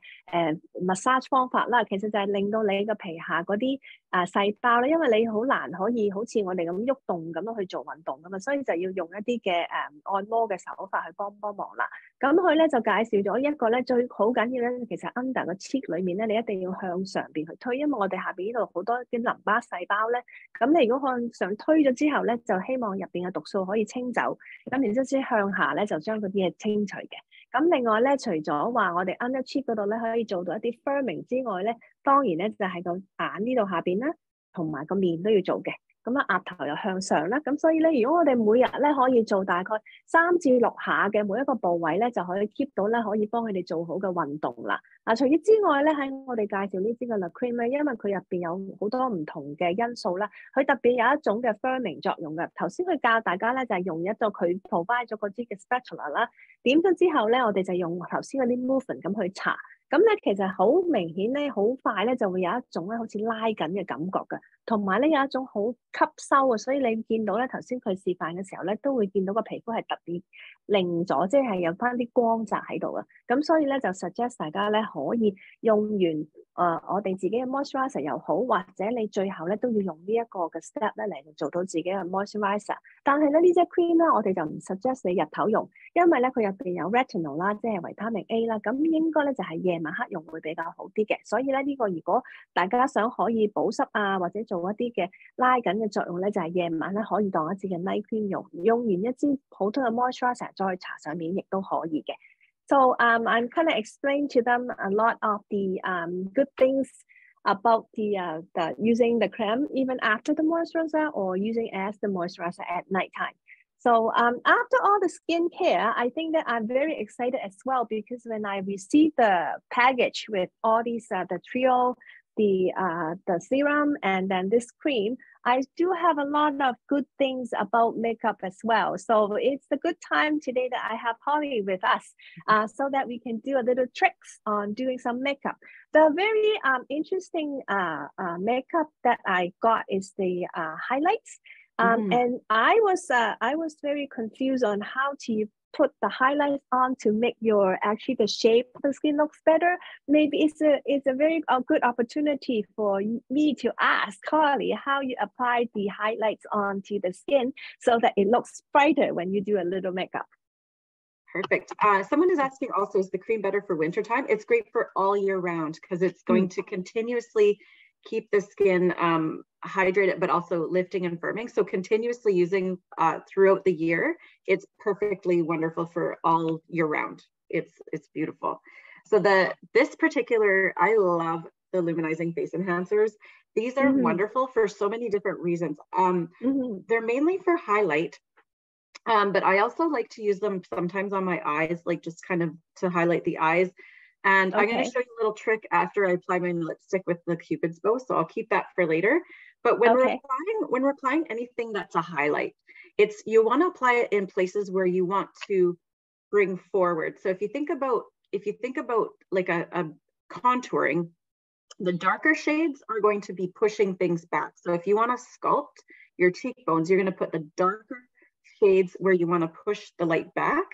massage 方法啦，其實就係令到你個皮下嗰啲細胞咧，因為你好難可以好似我哋咁喐動咁樣去做運動噶嘛，所以就要用一啲嘅按摩嘅手法去幫忙啦。咁佢咧就介紹咗一個咧最好緊要咧，其實 under 個 cheek 裏面咧，你一定要向上邊去推，因為我哋下邊呢度好多啲淋巴細胞咧，咁你如果向上推咗之後咧，就希望入邊嘅毒素可以清走，咁然之後先向下咧就將嗰啲嘢清除嘅。咁另外咧，除咗話我哋 under cheek 嗰度咧可以做到一啲 firming 之外咧，當然咧就係個眼呢度下邊啦，同埋個面都要做嘅。咁啊額頭又向上啦，咁所以咧，如果我哋每日咧可以做大概3至6下嘅每一個部位咧，就可以 keep 到咧，可以幫佢哋做好嘅運動啦。除此之外咧，喺我哋介紹呢支嘅 Le Cream 咧，因為佢入邊有好多唔同嘅因素啦，佢特別有一種嘅 firming 作用嘅。頭先佢教大家咧就係用一個佢 provide 咗嗰支嘅 spatula 啦，點咗之後咧，我哋就用頭先嗰啲 movement 咁去搽。咁咧其實好明顯咧，好快咧就會有一種咧好似拉緊嘅感覺嘅，同埋咧有一種好吸收啊，所以你見到咧頭先佢示範嘅時候咧，都會見到個皮膚係特別靈咗，即係有翻啲光澤喺度啊。咁所以咧就 suggest 大家咧可以用完我哋自己嘅 moisturizer 又好，或者你最後咧都要用呢一個嘅 step 咧嚟做到自己嘅 moisturizer。但係咧呢隻 cream 咧，我哋就唔 suggest 你日頭用，因為咧佢入邊有 retinol 啦，即係維他命 A 啦，咁應該咧就係夜晚黑用會比較好啲嘅。所以咧呢個如果大家想可以保濕啊，或者做一啲嘅拉緊嘅作用咧，就係夜晚咧可以當一支嘅 night cream 用，用完一支普通嘅 moisturizer 再搽上面亦都可以嘅。So I'm kind of explain to them a lot of the good things about the using the cream even after the moisturizer or using as the moisturizer at nighttime. So after all the skincare, I think that I'm very excited as well because when I received the package with all these the trio, the serum and then this cream, I do have a lot of good things about makeup as well. So it's a good time today that I have Holly with us so that we can do a little tricks on doing some makeup. The very interesting makeup that I got is the highlights. And I was very confused on how to put the highlights on to make your actually the shape of the skin looks better. Maybe it's a very good opportunity for me to ask Carly how you apply the highlights onto the skin so that it looks brighter when you do a little makeup. Perfect. Someone is asking also, is the cream better for wintertime? It's great for all year round because it's going to continuously keep the skin hydrated, but also lifting and firming. So continuously using throughout the year, it's perfectly wonderful for all year round. It's beautiful. So this particular, I love the luminizing face enhancers. These are wonderful for so many different reasons. They're mainly for highlight, but I also like to use them sometimes on my eyes, like just kind of to highlight the eyes. And I'm going to show you a little trick after I apply my lipstick with the Cupid's bow, so I'll keep that for later. But when we're applying anything that's a highlight, you want to apply it in places where you want to bring forward. So if you think about like a contouring, the darker shades are going to be pushing things back. So if you want to sculpt your cheekbones, you're going to put the darker shades where you want to push the light back.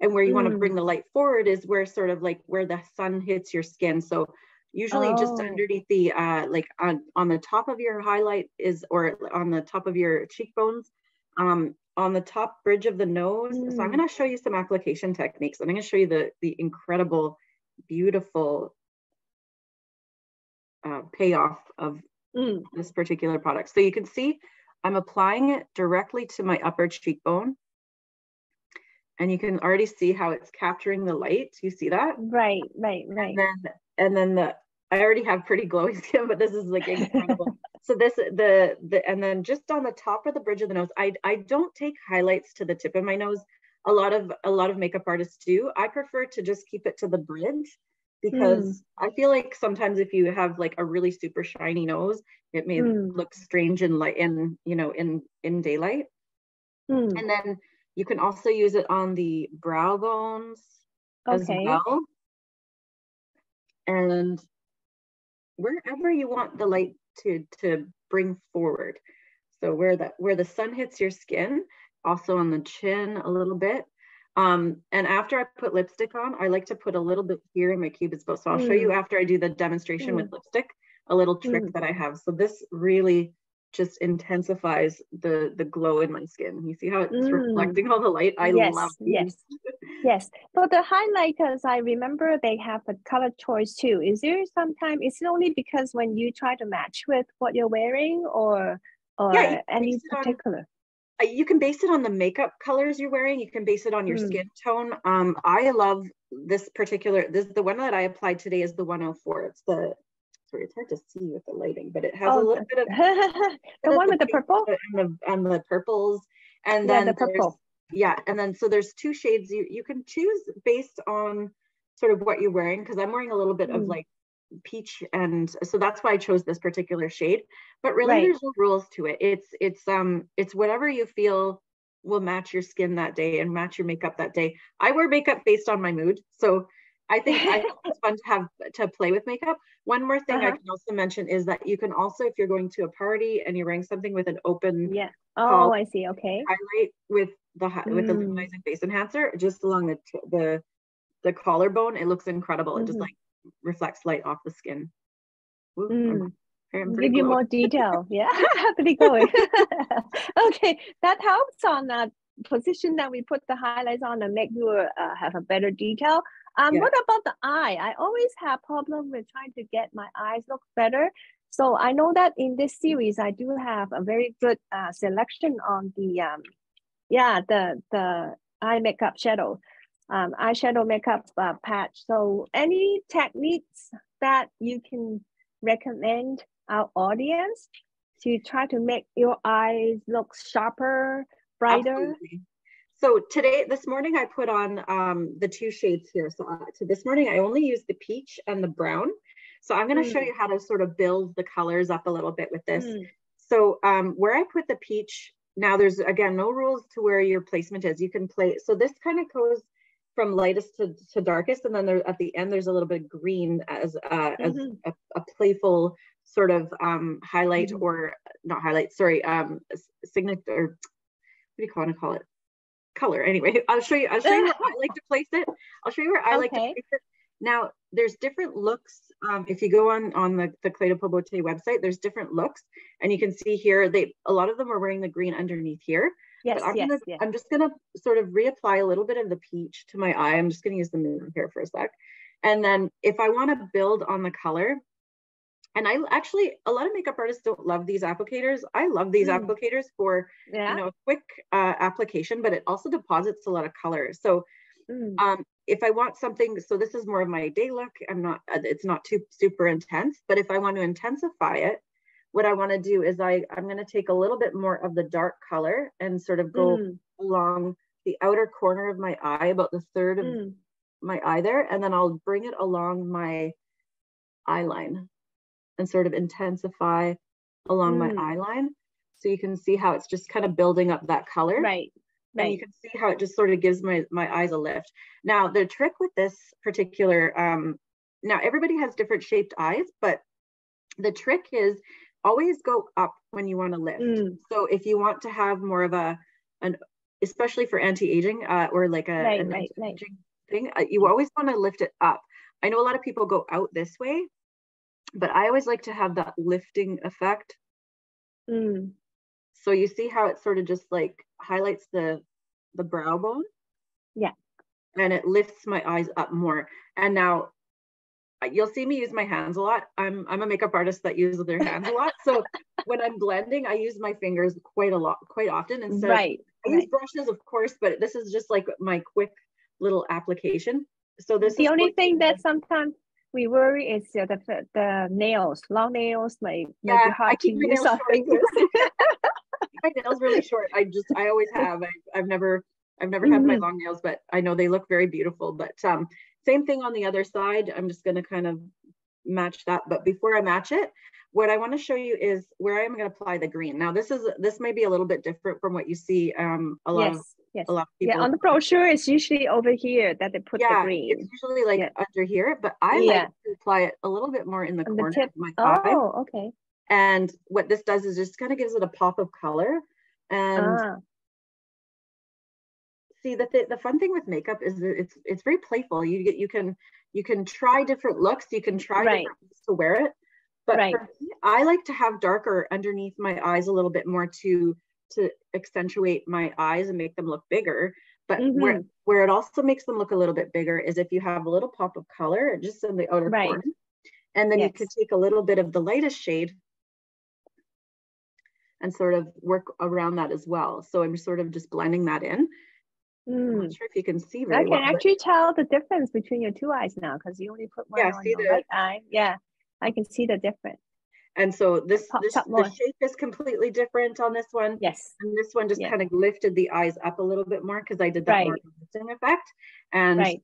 And where you want to bring the light forward is where sort of like where the sun hits your skin. So usually just underneath the, like on the top of your highlight or on the top of your cheekbones, on the top bridge of the nose. So I'm going to show you some application techniques. And I'm going to show you the incredible, beautiful payoff of this particular product. So you can see I'm applying it directly to my upper cheekbone. And you can already see how it's capturing the light. You see that? Right. And then I already have pretty glowing skin, but this is like incredible. So and then just on the top of the bridge of the nose, I don't take highlights to the tip of my nose. A lot of makeup artists do. I prefer to just keep it to the bridge because I feel like sometimes if you have like a really super shiny nose, it may look strange in light in daylight. And then you can also use it on the brow bones as well. And wherever you want the light to bring forward. So where the sun hits your skin, also on the chin a little bit. And after I put lipstick on, I like to put a little bit here in my Cupid's bow. So I'll show you after I do the demonstration with lipstick, a little trick that I have. So this really just intensifies the glow in my skin. You see how it's reflecting all the light? I love these. Yes. For the highlighters, I remember they have a color choice too. Is it only because when you try to match with what you're wearing or any particular? You can base it on the makeup colors you're wearing. You can base it on your skin tone. I love this particular, the one that I applied today is the 104. It's the sorry, it's hard to see with the lighting, but it has a little bit of the one with the purple and the purples, and then the purple. And then so there's 2 shades you can choose based on sort of what you're wearing, because I'm wearing a little bit of like peach, and so that's why I chose this particular shade. But really, there's no rules to it. It's whatever you feel will match your skin that day and match your makeup that day. I wear makeup based on my mood, so I think it's fun to play with makeup. One more thing I can also mention is that you can also, if you're going to a party and you're wearing something with an open I see. Okay. highlight with the luminizing face enhancer just along the collarbone, it looks incredible. It just like reflects light off the skin. Ooh, I'm give you more detail. Pretty going. Okay, that helps on that position that we put the highlights on and make you have a better detail. What about the eye? I always have problem with trying to get my eyes look better. So I know that in this series, I do have a very good selection on the eye makeup shadow, eyeshadow makeup patch. So any techniques that you can recommend our audience to try to make your eyes look sharper, brighter? Absolutely. So this morning I put on the 2 shades here. So this morning I only used the peach and the brown. So I'm going to show you how to sort of build the colors up a little bit with this. So where I put the peach, now there's, again, no rules to where your placement is. You can play. So this kind of goes from lightest to darkest. And then at the end, there's a little bit of green as a playful sort of highlight or not highlight, sorry, signature, or what do you want to call it? Color. Anyway, I'll show you where I like to place it. I'll show you where I like to place it. Now, there's different looks. If you go on the Clé de Peau Beauté website, there's different looks, and you can see here a lot of them are wearing the green underneath here. Yes, but I'm just gonna sort of reapply a little bit of the peach to my eye. I'm just gonna use the mirror here for a sec, and then if I want to build on the color. And a lot of makeup artists don't love these applicators. I love these applicators for, quick application, but it also deposits a lot of color. So if I want something, so this is more of my day look, it's not too super intense, but if I want to intensify it, what I want to do is I'm going to take a little bit more of the dark color and sort of go along the outer corner of my eye, about the third of my eye there. And then I'll bring it along my eye line and sort of intensify along my eye line. So you can see how it's just kind of building up that color. Right. And you can see how it just sort of gives my eyes a lift. Now, the trick with this particular, now everybody has different shaped eyes, but the trick is always go up when you want to lift. So if you want to have more of especially for anti-aging or like an anti-aging thing, you always want to lift it up. I know a lot of people go out this way, but I always like to have that lifting effect. So you see how it sort of just like highlights the brow bone? Yeah. And it lifts my eyes up more. And now you'll see me use my hands a lot. I'm a makeup artist that uses their hands a lot. So when I'm blending, I use my fingers quite often. Instead I use brushes, of course, but this is just like my quick little application. So this the only thing that sometimes we worry is the nails, long nails, might be hard to use our fingers. My nails really short. I always have. I've never had my long nails, but I know they look very beautiful. But same thing on the other side. I'm just going to kind of match that. But before I match it, what I want to show you is where I'm going to apply the green. Now this may be a little bit different from what you see a lot of people. Yeah, on the brochure it's usually over here that they put the green. It's usually like under here, but I like to apply it a little bit more in the corner of my eye. Oh, okay. And what this does is just kind of gives it a pop of color. And see, the fun thing with makeup is that it's very playful. You can try different looks. You can try different ways to wear it. But for me, I like to have darker underneath my eyes a little bit more to accentuate my eyes and make them look bigger. But where it also makes them look a little bit bigger is if you have a little pop of color just in the outer corner. And then you could take a little bit of the lightest shade and sort of work around that as well. So I'm sort of just blending that in. I'm not sure if you can see very well. I can actually tell the difference between your two eyes now because you only put one on your right eye. Yeah. I can see the difference. And so the more. shape is completely different on this one. Yes. And this one just kind of lifted the eyes up a little bit more because I did that more lifting effect. And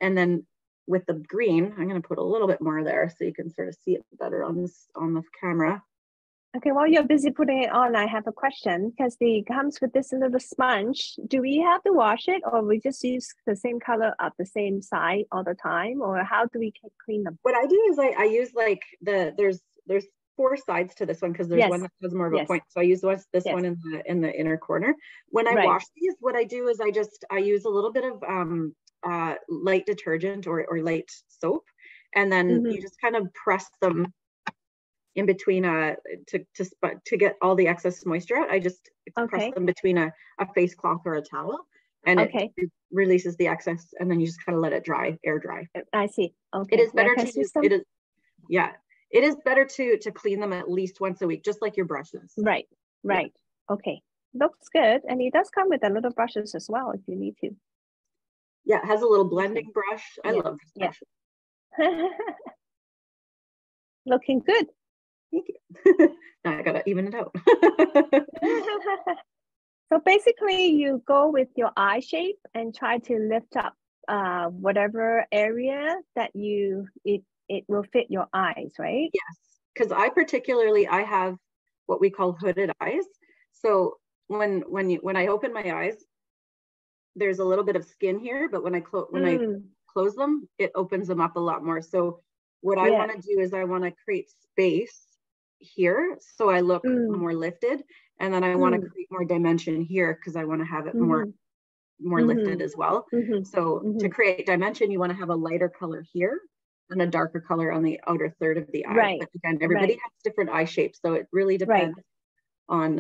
and then with the green, I'm going to put a little bit more there so you can sort of see it better on the camera. Okay, while you're busy putting it on, I have a question because it comes with this little sponge. Do we have to wash it, or we just use the same color of the same side all the time, or how do we clean them? What I do is I use like there's 4 sides to this one because there's one that has more of a point. So I use this one in the inner corner. When I wash these, what I do is I use a little bit of light detergent or light soap, and then you just kind of press them in between to get all the excess moisture out. I just press them between a face cloth or a towel, and it releases the excess, and then you just kind of let it dry, air dry. I see. Okay. It is better to use, it is better to clean them at least once a week, just like your brushes. Right. Okay, looks good. And it does come with a little brushes as well if you need to. Yeah, it has a little blending brush. I love this brush. Looking good. Thank you. Now I gotta even it out. So basically you go with your eye shape and try to lift up whatever area that it will fit your eyes, right? Yes, because I have what we call hooded eyes. So when I open my eyes, there's a little bit of skin here, but when I close them, it opens them up a lot more. So what I want to do is I want to create space here so I look more lifted, and then I want to create more dimension here because I want to have it more lifted as well. So to create dimension, you want to have a lighter color here and a darker color on the outer third of the eye. But again, everybody has different eye shapes, so it really depends on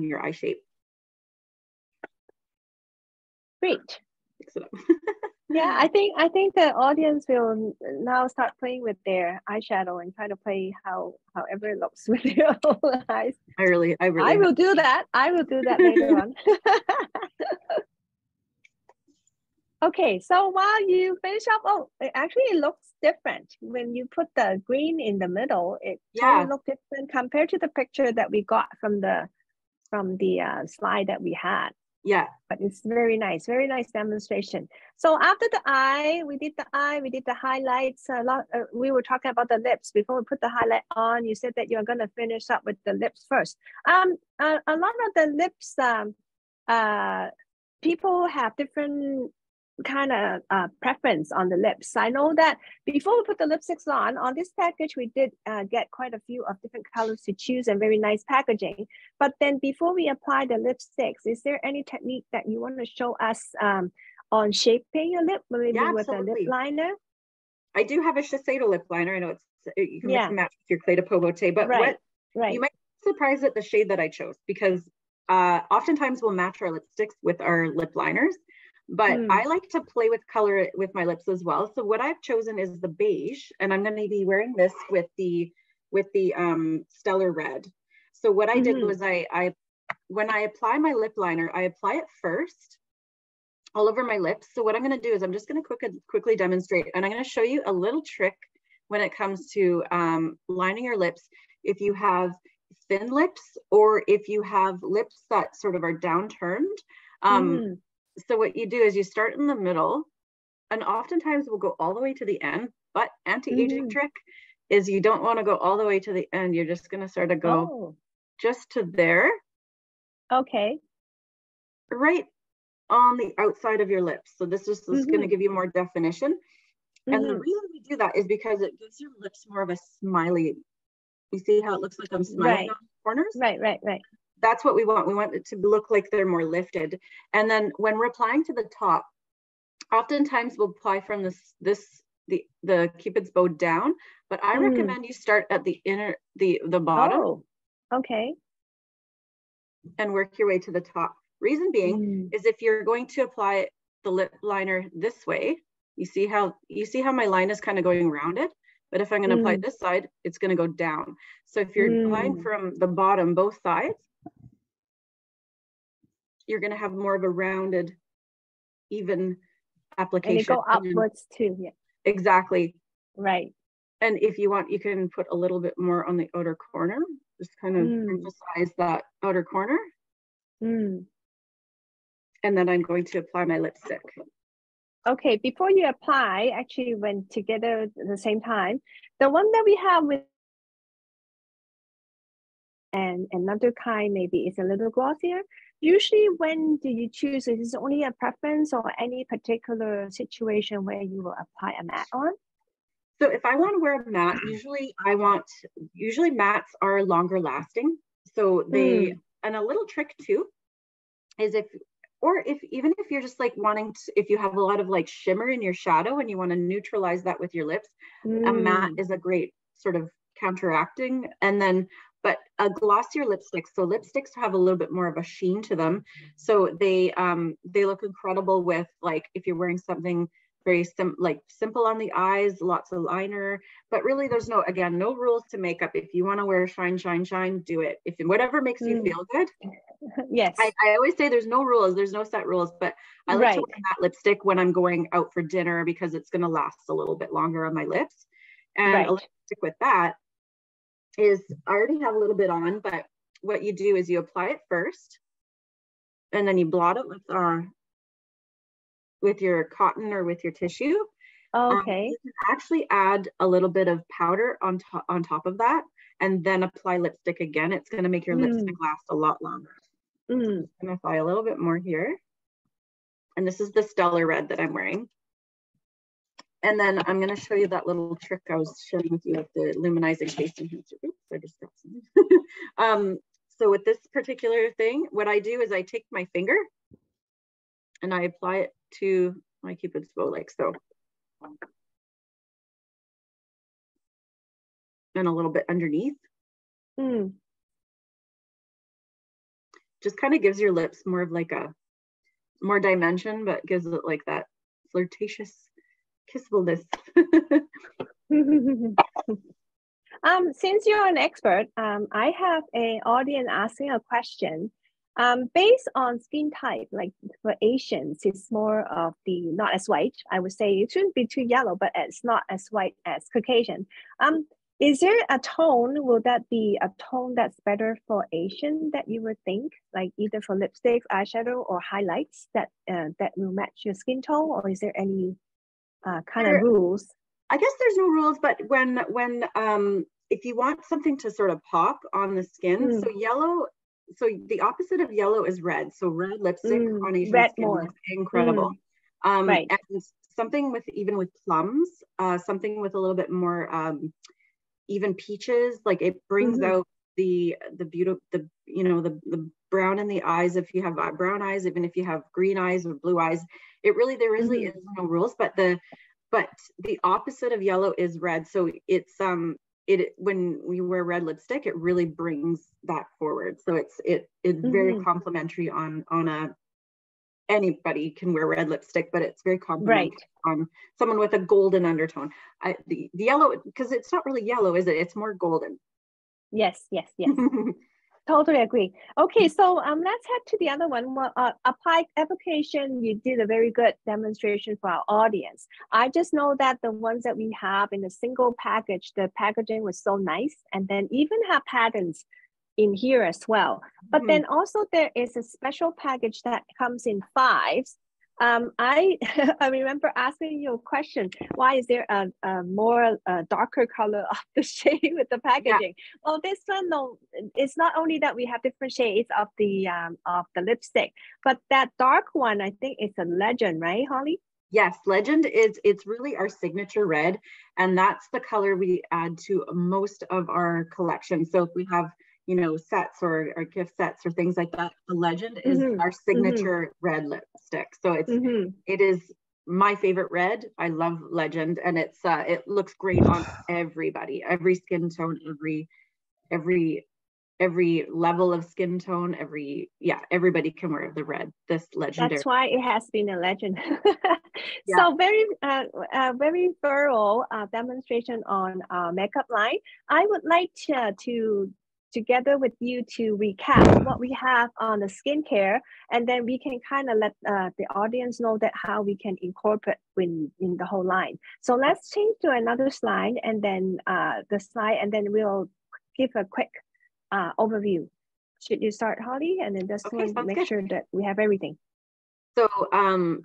your eye shape. Great. Fix it up. Yeah, I think the audience will now start playing with their eyeshadow and try to play however it looks with their own eyes. I will do that. I will do that later on. Okay, so while you finish up, it looks different when you put the green in the middle. It totally looks different compared to the picture that we got from the slide that we had. Yeah, but it's very nice demonstration. So after the eye, we did the highlights a lot. We were talking about the lips before we put the highlight on. You said that you're going to finish up with the lips first. A lot of the lips, people have different kind of preference on the lips. I know that before we put the lipsticks on this package, we did get quite a few of different colors to choose and very nice packaging. But then before we apply the lipsticks, is there any technique that you want to show us on shaping your lip, maybe with a lip liner? I do have a Shiseido lip liner. I know you can mix and match with your Clé de Peau Beauté, but you might be surprised at the shade that I chose, because oftentimes we'll match our lipsticks with our lip liners. But I like to play with color with my lips as well. So what I've chosen is the beige, and I'm going to be wearing this with the stellar red. So what I did was when I apply my lip liner, I apply it first all over my lips. So what I'm going to do is I'm just going to quickly demonstrate, and I'm going to show you a little trick when it comes to lining your lips. If you have thin lips, or if you have lips that sort of are downturned, so what you do is you start in the middle, and oftentimes we'll go all the way to the end, but anti-aging trick is you don't want to go all the way to the end. You're just going to sort of go just to there. Okay. Right on the outside of your lips. So this is going to give you more definition. And the reason we do that is because it gives your lips more of a smiley. You see how it looks like I'm smiling on the corners? Right. That's what we want. We want it to look like they're more lifted. And then when we're applying to the top, oftentimes we'll apply from the Cupid's bow down, but I recommend you start at the bottom. Oh, okay. And work your way to the top. Reason being is if you're going to apply the lip liner this way, you see how my line is kind of going rounded, but if I'm going to apply this side, it's going to go down. So if you're applying from the bottom, both sides, you're going to have more of a rounded, even application. And it go upwards too. Yeah. Exactly. Right. And if you want, you can put a little bit more on the outer corner, just kind of emphasize that outer corner. And then I'm going to apply my lipstick. Okay, before you apply, actually went together at the same time. The one that we have with and another kind maybe is a little glossier. Usually when do you choose? Is it only a preference or any particular situation where you will apply a matte on? So if I want to wear a matte, usually mattes are longer lasting. So they, and a little trick too, is even if you're just like wanting to, if you have a lot of like shimmer in your shadow and you want to neutralize that with your lips, a matte is a great sort of counteracting. And then, but a glossier lipstick, so lipsticks have a little bit more of a sheen to them. So they look incredible with, like, if you're wearing something very simple on the eyes, lots of liner, but really there's no rules to makeup. If you want to wear shine, shine, shine, do it. If whatever makes you feel good. Yes. I always say there's no rules, there's no set rules, but I like to wear matte lipstick when I'm going out for dinner because it's going to last a little bit longer on my lips. And a lipstick with that is, I already have a little bit on, but what you do is you apply it first and then you blot it with your cotton or with your tissue. Okay. You can actually add a little bit of powder on top of that and then apply lipstick again. It's going to make your lipstick last a lot longer. I'm going to apply a little bit more here. And this is the Stellar Red that I'm wearing. And then I'm going to show you that little trick I was sharing with you with the luminizing face enhancer. Oops, I just got something. So with this particular thing, what I do is I take my finger and I apply it to my Cupid's bow like so. And a little bit underneath. Just kind of gives your lips more of like more dimension, but gives it like that flirtatious kissableness. Since you're an expert, I have an audience asking a question. Based on skin type, like for Asians, it's more of the not as white. I would say it shouldn't be too yellow, but it's not as white as Caucasian. Is there a tone? Will that be a tone that's better for Asian that you would think, like either for lipstick, eyeshadow, or highlights that will match your skin tone, or is there any kind of rules? I guess there's no rules, but when if you want something to sort of pop on the skin, so yellow. So the opposite of yellow is red. So red lipstick on Asian skin is incredible. And something even with plums, something with a little bit more even peaches, like it brings out the beauty, the brown in the eyes. If you have brown eyes, even if you have green eyes or blue eyes, there really is no rules. But the opposite of yellow is red. So it's when we wear red lipstick, it really brings that forward. So it's very complimentary on anybody can wear red lipstick, but it's very complimentary on someone with a golden undertone. The yellow, because it's not really yellow, is it? It's more golden. Yes. Totally agree. Okay, so let's head to the other one. Well, application, you did a very good demonstration for our audience. I just know that the ones that we have in a single package, the packaging was so nice, and then even have patterns in here as well. But then also there is a special package that comes in 5s. I remember asking you a question, why is there a more darker color of the shade with the packaging? Well, this one, no, it's not only that we have different shades of the lipstick, but that dark one, I think it's a Legend, right, Holly? Yes, Legend it's really our signature red, and that's the color we add to most of our collection. So if we have sets or gift sets or things like that, the Legend is our signature red lipstick. So it is my favorite red. I love Legend, and it looks great on everybody, every skin tone, every level of skin tone, everybody can wear the red, this legendary. That's why it has been a legend. So very thorough demonstration on makeup line. I would like to together with you to recap what we have on the skincare, and then we can kind of let the audience know that how we can incorporate in the whole line. So let's change to another slide, and then the slide, and then we'll give a quick overview. Should you start, Holly? And then just make sure that we have everything. So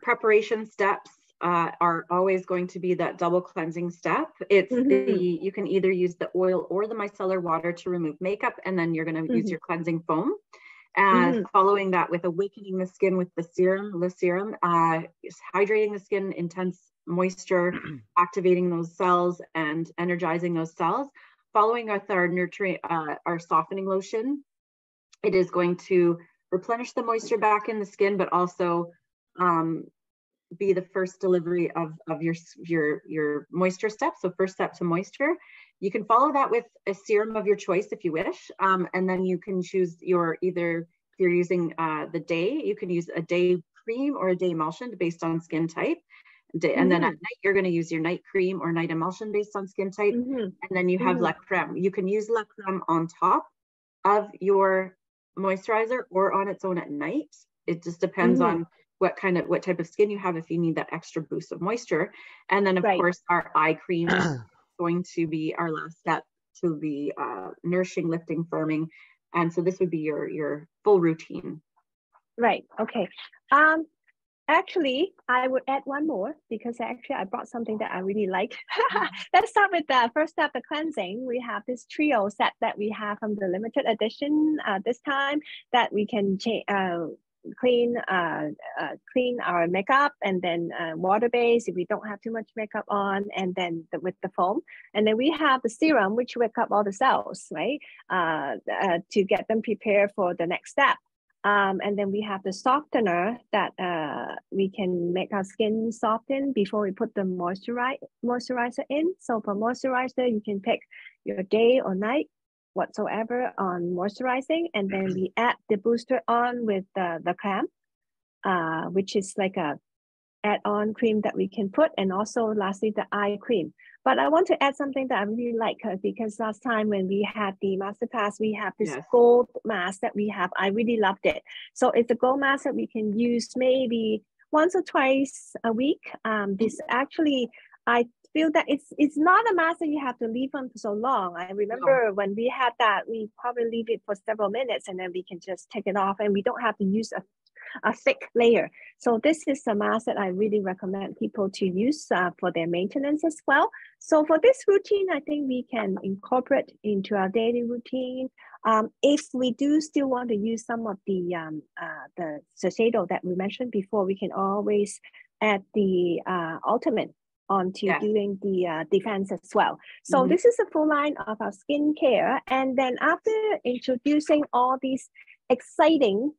preparation steps are always going to be that double cleansing step. It's you can either use the oil or the micellar water to remove makeup, and then you're going to use your cleansing foam. And following that with awakening the skin with the serum, hydrating the skin, intense moisture, activating those cells and energizing those cells. Following with our nurturing, our softening lotion, it is going to replenish the moisture back in the skin, but also be the first delivery of your moisture step. So first step to moisture. You can follow that with a serum of your choice if you wish, and then you can choose your either if you're using the day, you can use a day cream or a day emulsion based on skin type. And then at night, you're going to use your night cream or night emulsion based on skin type. And then you have La Creme. You can use La Creme on top of your moisturizer or on its own at night. It just depends on what type of skin you have, if you need that extra boost of moisture. And then of course our eye cream is going to be our last step to be nourishing, lifting, firming. And so this would be your full routine. Right. Okay. Actually, I would add one more because actually I brought something that I really like. Let's start with the first step, the cleansing. We have this trio set that we have from the limited edition this time that we can clean our makeup, and then water base if we don't have too much makeup on, and then with the foam. And then we have the serum, which wake up all the cells, right? To get them prepared for the next step. And then we have the softener that we can make our skin soften before we put the moisturizer in. So for moisturizer, you can pick your day or night, whatsoever on moisturizing. And then we add the booster on with the creme, which is like a add-on cream that we can put. And also lastly, the eye cream. But I want to add something that I really like because last time when we had the masterclass, we have this gold mask that we have. I really loved it. So it's a gold mask that we can use maybe once or twice a week. This actually, I feel that it's not a mask that you have to leave on for so long. I remember when we had that, we probably leave it for several minutes and then we can just take it off, and we don't have to use a thick layer. So this is a mask that I really recommend people to use for their maintenance as well. So for this routine, I think we can incorporate into our daily routine. If we do still want to use some of the SHISEIDO that we mentioned before, we can always add the ultimate onto doing the defense as well. So this is a full line of our skincare. And then after introducing all these exciting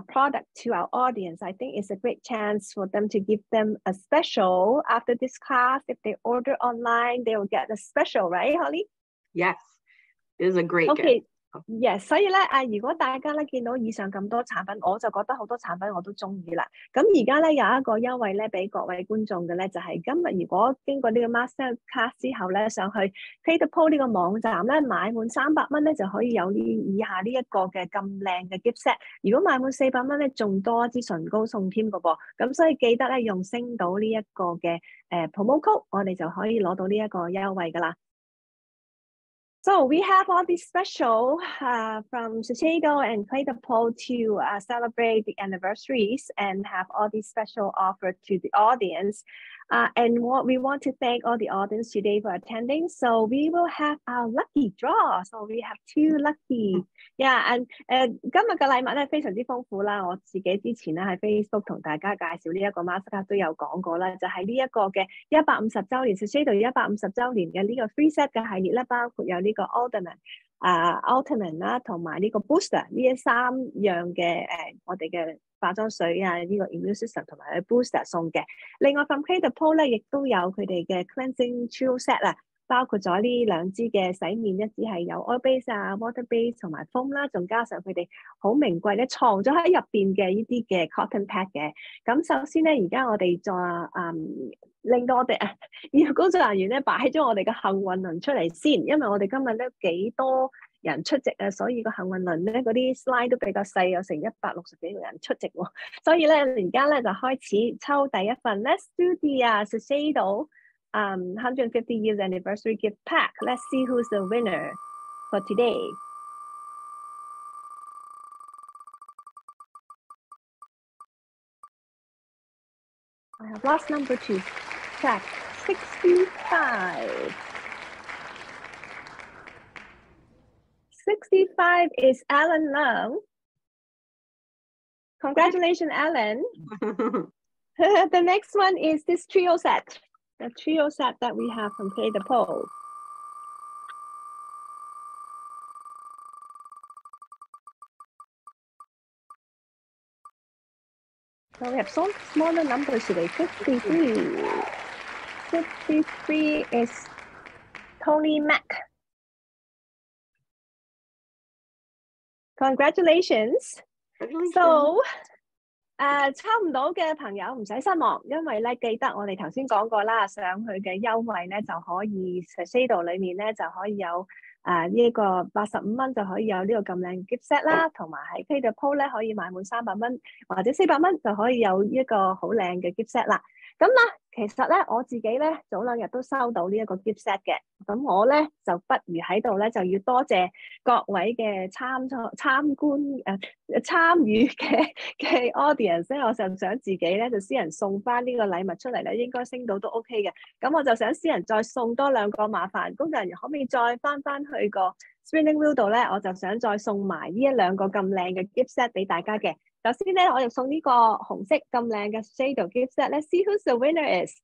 product to our audience, I think it's a great chance for them to give them a special after this class. If they order online, they will get a special, right, Holly? Yes, it is a great gift. Yes， 所以咧如果大家咧見到以上咁多產品，我就覺得好多產品我都中意啦。咁而家咧有一個優惠咧俾各位觀眾嘅咧，就係今日如果經過呢個 Masterclass 之後咧，上去 Clé de Peau 呢個網站咧買滿300蚊咧，就可以有以下呢一個嘅咁靚嘅 gift set。如果買滿400蚊咧，仲多一支唇膏送添嘅噃。咁所以記得咧用星島呢一個嘅promo code， 我哋就可以攞到呢一個優惠噶啦。So we have all these special from SHISEIDO and Clé de Peau to celebrate the anniversaries and have all these special offers to the audience. And what we want to thank all the audience today for attending. So we will have our lucky draw. So we have 2 lucky. Yeah, and 今日嘅禮物咧非常之豐富啦。我自己之前咧喺 Facebook 同大家介紹呢一個 Masterclass 都有講過啦，就係呢一個嘅150週年 SHISEIDO 150週年嘅呢個 free set 嘅系列咧，包括有呢個 Ultimate 啦，同埋呢個 Booster 呢3樣嘅我哋嘅化妝水啊，呢個 Immune System 同埋 Booster 送嘅。另外 from Clé de Peau 咧，亦都有佢哋嘅 Cleansing Trio Set 啊，包括咗呢2支嘅洗面，一支係有 Oil Base 啊、Water Base 同埋 Foam 啦，仲加上佢哋好名貴咧，藏咗喺入邊嘅呢啲嘅 Cotton Pad 嘅。咁首先咧，而家我哋再令到我哋醫療工作人員咧擺咗我哋嘅幸運輪出嚟先，因為我哋今日咧幾多人出席啊，所以個幸運輪咧嗰啲 slide 都比較細，有成160幾個人出席喎。所以咧而家咧就開始抽第一份 Let's do the SHISEIDO 150 years anniversary gift pack. Let's see who's the winner for today. I have last number to check. 65. 65 is Alan Leung. Congratulations, Alan. The next one is this trio set. The trio set that we have from Clé de Peau. So we have some smaller numbers today. 53. 53 is Tony Mac. Congratulations. So 抽唔到嘅朋友唔使失望，因為咧記得我哋頭先講過啦，上去嘅優惠咧就可以 SHISEIDO 裏面咧就可以有呢個85蚊就可以有呢個咁靚 gift set 啦，同埋喺 Clé de Peau 咧可以買滿300蚊或者400蚊就可以有一個好靚嘅 gift set 啦。咁咧，其實咧我自己咧早兩日都收到呢一個 gift set 嘅，咁我咧就不如喺度咧就要多謝各位嘅參與嘅 audience 咧，我就想自己咧就私人送翻呢個禮物出嚟咧，應該升到都 OK 嘅。咁我就想私人再送多2個，麻煩工作人員可唔可以再翻去個 spinning wheel 度咧？我就想再送埋呢2個咁靚嘅 gift set 俾大家嘅。首先咧，我就送呢個紅色咁靚嘅 SHISEIDO gift set。Let's see who's the winner is.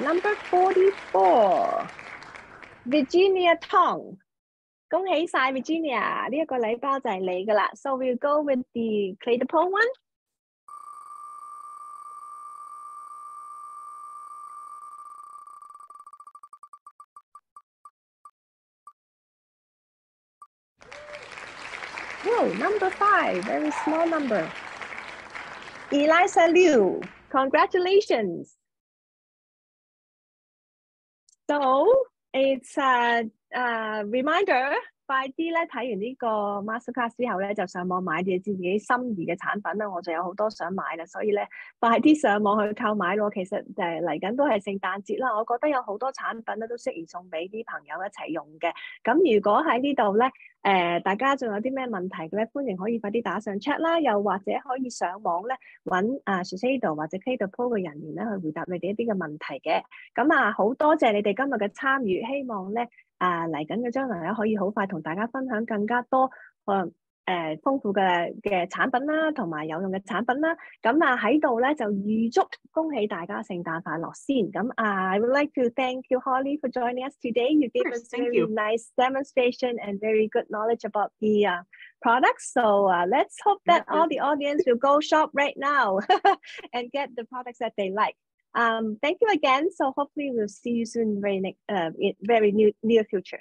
Number 44 Virginia Tong， 恭喜晒 Virginia， 呢一個禮包就係你噶啦。So we'll go with the Clé de Peau one. Oh, number 5, very small number. Eliza Liu, congratulations. So it's a reminder， 快啲咧睇完呢個 Masterclass 之後咧，就上網買啲自己心儀嘅產品啦。我就有好多想買啦，所以咧快啲上網去購買咯。其實嚟緊都係聖誕節啦，我覺得有好多產品咧都適宜送俾啲朋友一齊用嘅。咁如果喺呢度咧，大家仲有啲咩問題嘅咧，歡迎可以快啲打上 chat 啦，又或者可以上網咧揾SHISEIDO 或者 Clé de Peau 嘅人員咧去回答你哋一啲嘅問題嘅。咁好多謝你哋今日嘅參與，希望咧嚟緊嘅將來咧可以好快同大家分享更加多豐富嘅產品啦，同埋有用嘅產品啦。咁喺度咧就預祝恭喜大家聖誕快樂先。咁I would like to thank you, Holly, for joining us today. You gave us very nice demonstration and very good knowledge about the products. So let's hope that all the audience will go shop right now and get the products that they like. Thank you again. So hopefully we'll see you soon in very near future.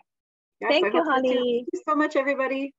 Yes, Thank you, Holly. Thank you so much, everybody.